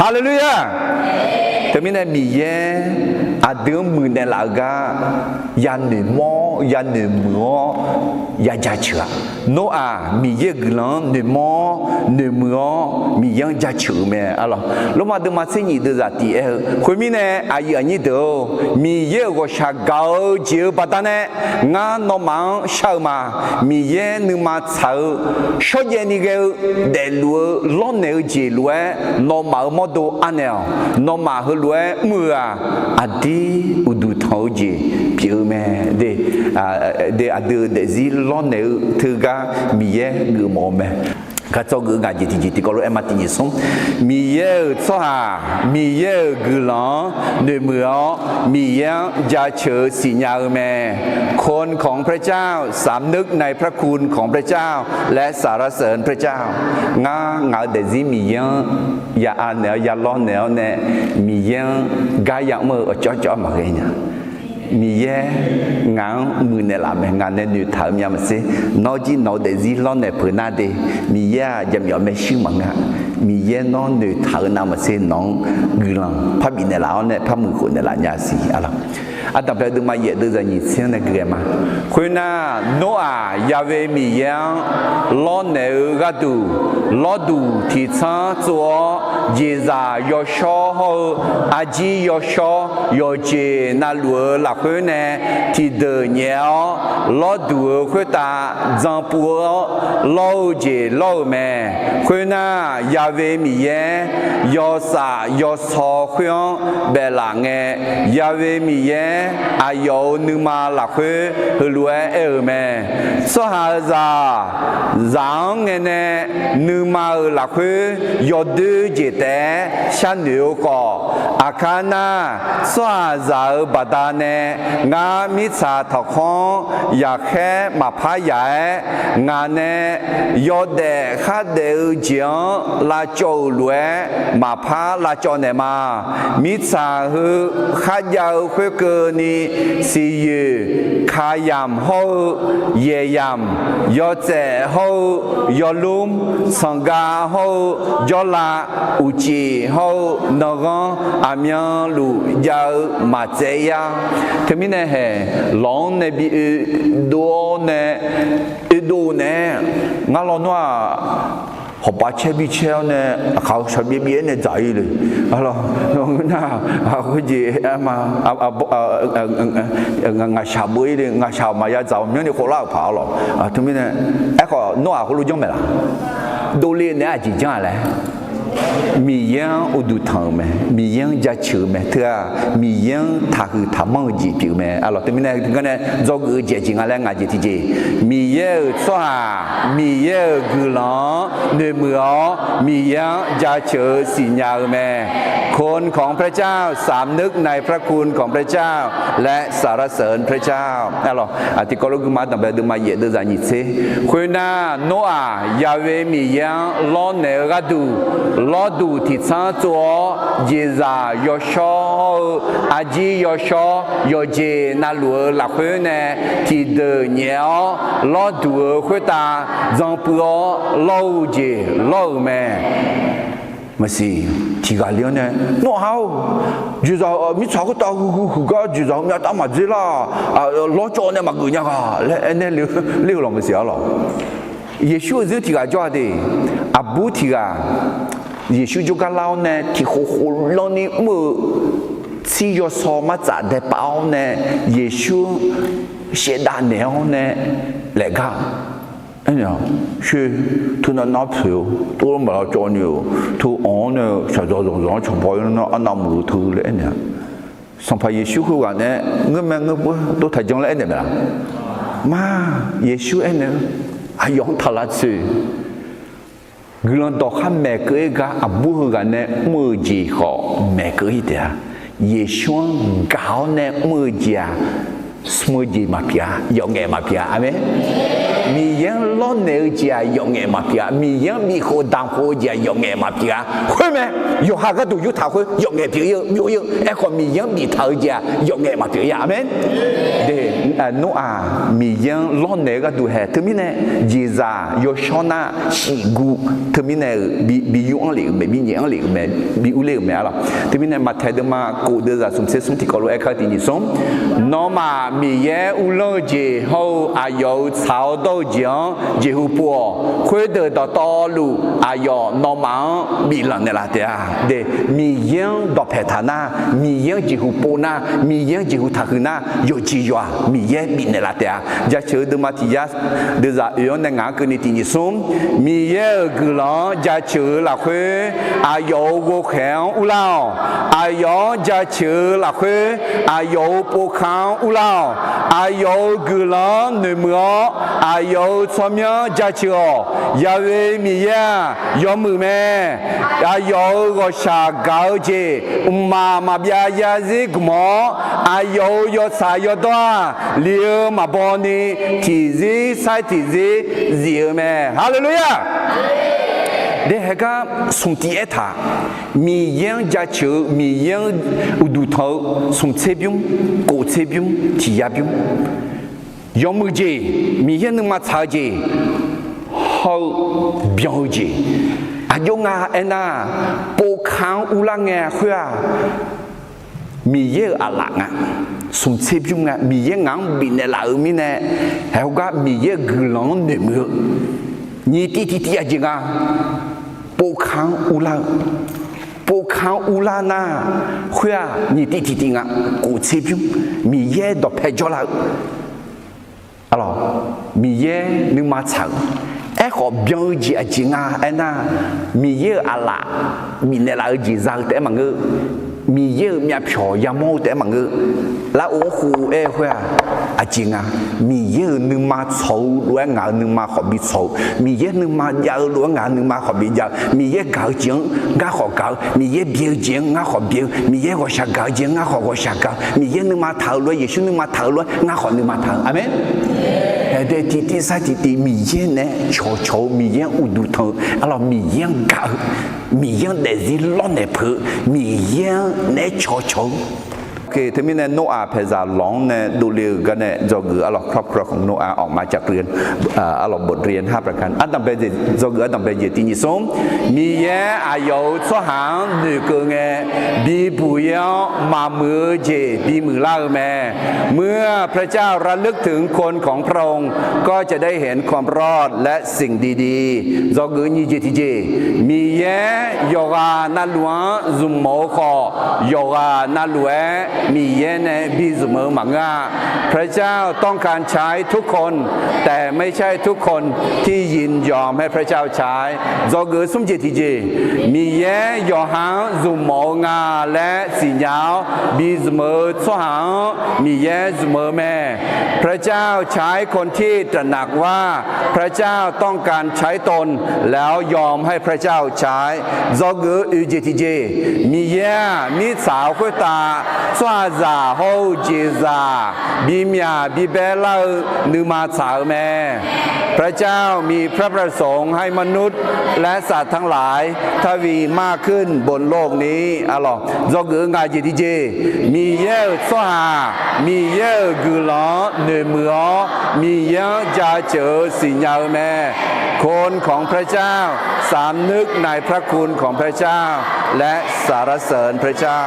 ฮาเลลูยาแต่มีเนมีเยอาเดิมมือในหลังกายันหนึ่งมอ ya ne mo ya ja chua no a mi ye glan ne mo mi yang ja chu me alors lo ma de ma se ni de za ti e khoi mi ne a yi ni do mi ye go sha gao ji ba da ne nga no ma sha ma mi ye ne ma chao sho ye ni ge de lu lo ne ji lu no ma mo do anel no ma hu lu mu a di u du thau ji piu me de a de zi lo ne thư ga mi ye gu mo me các cháu cứ ngài chỉ có lỗi em mà tình sống mi ye cho hà mi ye gu lo nơi mưa mi ye gia chởสีญาแม่คนของพระเจ้าสำนึกในพระคุณของพระเจ้าและสรรเสริญพระเจ้างาเดซิมีเยยาอันเนยาล้อเนยเนี่ยมีเยกายอย่างมือจ่อมาเลยเนี่ยมีเย่งานมือเนี่ยละแม่งานเนี่ยอยู่ถามยามสินอจีนอเดซิล้อเนี่ยเพื่อนาเดมีเย่จะมีอะไรชื่อมังอ่ะมีเย่นอนอยู่ถามนามสิน้องกุลังพระบินเนี่ยละเนี่ยพระมือคนเนี่ยละยาสีอะไรอาตมาดูมาเยอะดูจะยิ่งเสียงเนี่ยเกี่ยมาคุณน่ะโนอายาเวมีเย่ล้อเนี่ยก็ดูที่ช้าจัวเยซายอชออาจียอชอยอเจน่าลัวหลักคนเนี่ยที่เดินเนี้ยล้อดูคนตาจังปัวล้อเจล้อแม่คุณน่ะยาเวมีเย่ยอสายอสอคนเบลังเงยาเวมีเย่อายุนึมาหลักคนรวยแม่สหาจังเงเนี่ยนึมาหลักคนยอดูเจแต่ฉันเหนียวก่ออาคานาสวาจาบดาเนงามิชาทองอยากแค่มาพายใหญ่งานเนยอดเดข้าเดือเจียงลาโจลวยมาพาลาโจเนมามิชาฮือข้ายาวเพื่อเกินีสิยูขายำหูเยี่ยมยอดเจ้หูยอลุมสังกาหูยอลาอุจิหูนกอามีลูยาวมาเจียที่มีเนี่ยหลงเนี่ยบีดูเนี่ยดูเนี่ยงั้นเราหน้าhọ bắt xe bị treo nèเขาชอบเบี้ยเนี่ยใจเลยอะไรน้องน่าเขาจีมางาชาบุยเลยงาชามาจะเอาเนี่ยเขาเล่าเผาหรอทุกทีเนี่ยไอ้เขาโน้ตเขารู้จักไหมล่ะดูเรียนเนี่ยจริงจังเลยมียังอุดุทางไหมมียังจะเชื่อไหมเถอะมียังถ้าคือทำมั่งจีบไหมอะไรทุกทีเนี่ยถึงกันเนี่ยจอกเจจิงอะไรงาจีที่จีมียังสวามียังกุหลาบเนื้อมือมียังจะเชื่อสิ่งอย่างไหมคนของพระเจ้าสำนึกในพระคุณของพระเจ้าและสรรเสริญพระเจ้าอะไรที่ก็รู้มาตั้งแต่ดูมาเยอะดูจะยิ่งเสียคุณน่ะโนอายาเวมียังล้อเนื้อดูที่ช้าจัวเยซายอชออาจียอชอยอเจน่าลัวหลักคนเนี่ยที่เดินเนี้ยล้อดูคนตาจังปัวล้อเจล้อแม่ไม่สิที่กาเลี้ยงเนี่ยโน้เอาจุดเรามีชาวก็ตาก็จุดเราเนี่ยตามมาจีละล้อจอเนี่ยมาเกินยังอ่ะแล้วเนี่ยเลี้ยวลงไม่เสียหรอเยซูจะที่กาจ้าดิอาบูที่กาเยซู就讲老呢，ที่好好老呢么，只要说嘛咋的包呢？耶稣写大鸟呢来讲，哎呀，是他那拿票，多么老叫牛，他安呢，实在上从跑那安那木头嘞呢，上怕耶稣会话呢，我们不都太讲了呢啦，嘛耶稣呢，还用他那去。Gulon doha mekega abu gane muji ho mekida Yeshua gao ne mujia smuji mapia yonge mapia amen มียังล้นเนื้อเจียยองเงมาพี่มียังมีโคดังโคเจียยองเงมาพี่คุยไหมอยู่หากระดูอยู่ท้าคุยยองเงพี่อยู่ไอ้คนมียังมีเท้าเจียยองเงมาพี่อาเมนเดโนอามียังล้นเนื้อกระดูแห่ถึงมีเนี่ยยีซาโยชนาชิกูถึงมีเนี่ยบีอยู่อันเล็กไม่บีเนี่ยอันเล็กไม่บีอุเล็กไม่อะไรถึงมีเนี่ยมาเทเดมากูเดซ่าสมเสสมที่เขารู้ไอ้ข้าที่นี่สมน้องมามียังอุโลเจเขาอายุชาวโตจังเจหูปัวคุยเดินต่อต่อลูอายุน้องมามีหลังเนี่ยละเดียเดมียังดอกเพชรนามียังเจหูปัวนามียังเจหูทักนาอยู่จีจวามียังมีเนี่ยละเดียจะเชื่อเดมาที่ยาเดซ่าเรื่องเนี่ยงานคือนี่ที่นี่สมมียังกุหลาบจะเชื่อละคุยอายุกูแข็งอุลาอายุจะเชื่อละคุยอายุปูขาวอุลาอายุกุหลาบหนึ่งมืออายุสมัยจะเชื่อยาเวมียายอมมือแม่อายุก็ชาเกาเจมาเบียยาซิกหมออายุยศสายตัวเลี้ยวมาบอนี่ทีซีไซทีซีเสียแม่ฮาเลลูยาเด็กก็สมที่เอธามียังจะเชื่อมียังอุดุเท่าสมเชบิมโกเชบิมที่ยาบิมยอมมือเจมียังนึกมาชาเจเขาเบียงเจอายุงาเอ็น่าปูขางอุลังเงาคุยมีเยอะอะไรงะสมเชบิมงะมีเยอะงังบินเนลามีเน่เขาก็มีเยอะกลังเนื้อนี่ที่อาจงาปูขางอุลังปูขางอุลานาคุยนี่ที่งะกูเชบิมมีเยอะดอกเพจจอลาalors มีเยนึกมาฉังไอ้ขอเบียงจีอาจิงาไอ้น่ะมีเยอะไรมีเนลาจีซังแต่มังก็มีเยมีเพียวยามโมแต่มังก็แล้วโอ้โหเอ้เว้ยอาจิงามีเยนึกมาโฉล้วนงานนึกมาขอบิโฉมีเยนึกมายาวล้วนงานนึกมาขอบิยาวมีเยเก่าจริงงาขอเก่ามีเยเบียวจริงงาขอเบียวมีเยก็ชาเก่าจริงงาขอก็ชาเก่ามีเยนึกมาเท่าล้วนเยซูนึกมาเท่าล้วนงาขอนึกมาเท่าอาเมนแต่ที่สัตย์ที่มีเยเนี่ยโฉมีเยอุดุทalorsมีเยเก่ามีเยเดซิล้อนเนเพมีเยเนี่ยโฉคือที่มีเนี่ยโนอาเพซาลองเนี่ยดูเรื่องกันเนี่ยจอกือalorsครอบครัวของโนอาออกมาจากเรียนalorsบทเรียน5ประการอันดับเป็นจอกืออันดับเป็นที่นี่ส้มมีเยอายุสหางหนึ่งก็ไงบีบุยมามือเจบีมือล่าแม่เมื่อพระเจ้าระลึกถึงคนของพระองค์ก็จะได้เห็นความรอดและสิ่งดีๆจอกือนี่เจที่เจมีเยโยกานาลวงซุมโมคอโยกานาลวงมีเยเนบิสเมอมังาพระเจ้าต้องการใช้ทุกคนแต่ไม่ใช่ทุกคนที่ยินยอมให้พระเจ้าใช้จอเกิดสมเจติเจมีเยยอหังซุมโมงาและสิญญาบิสเมอสหังมีเยสเมอแม่พระเจ้าใช้คนที่ตระหนักว่าพระเจ้าต้องการใช้ตนแล้วยอมให้พระเจ้าใช้จอเกิดเจติเจมีเยนิสาวคุตาสวาซาโฮจิซาบิมยาบิเบลานึมาสาวแม่พระเจ้ามีพระประสงค์ให้มนุษย์และสัตว์ทั้งหลายทวีมากขึ้นบนโลกนี้อะหรอจอกงาจิติเจมีเยอะสวามีเยอะกุลาเนเมือมีเยอะจะเจอสิญญาแม่คนของพระเจ้าสามนึกในพระคุณของพระเจ้าและสรรเสริญพระเจ้า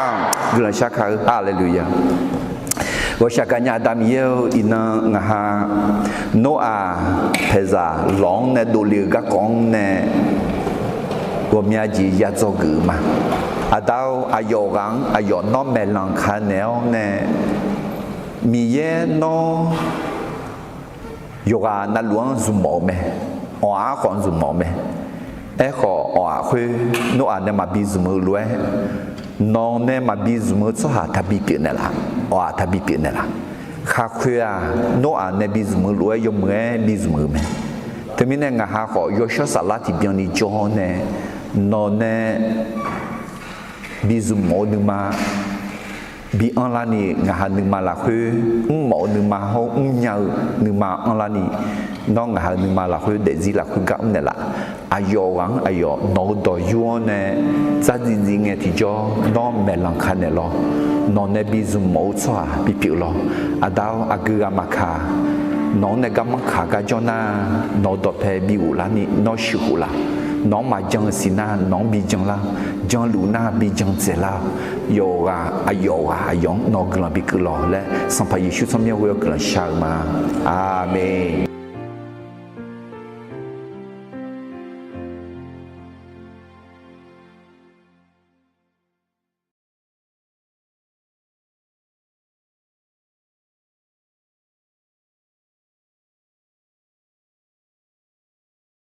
กุลาชักเขาฮาเลลูยาว่าชากันยาดามเยลอินังหาโนอาเพซาหลงในดูเลือกกองในว่ามีอาจียาโจกุมาอาดาวอายกังอายน้อมเมลังคาเนลในมีเยโนโยกานาลวงซุมโมเมอ๋อของซุมโมเมเอ๋ขออ๋อคุยโนอาเนี่ยมาบิซุมรวยน้องเนี่ยมาบิสมุทรสหทับบิเปเนี่ยละว่าทับบิเปเนี่ยละข้าคุยโนอาเนี่ยบิสมุทรรวยยมเมื่อบิสมุทรไหมแต่มีเนี่ยงาหาขอยอชสลัดที่เบียงนี่จอเนี่ยน้องเนี่ยบิสมุทรนึงมา bị ăn là ni ngà hà nương mà là khơi mỏ nương mà hô nhau nương mà ăn là ni nó ngà hà nương mà là khơi để gì là khơi gạo này là ayo nó đòi yuan nè gia đình nghe thì cho nó mẹ lòng khăn này lo nó nè bị dùng máu xoa bị biểu lo đào agư mà khá nó nè gam khá cái cho na nó đòi phải bị u là ni nó sưu là nó mà chẳng xin na nó bị chẳng là chẳng lũ na bị chẳng dễ là ayo nó gần bị cứ lo lẽ xong phải Giêsu xong nhau vừa gần sao mà amen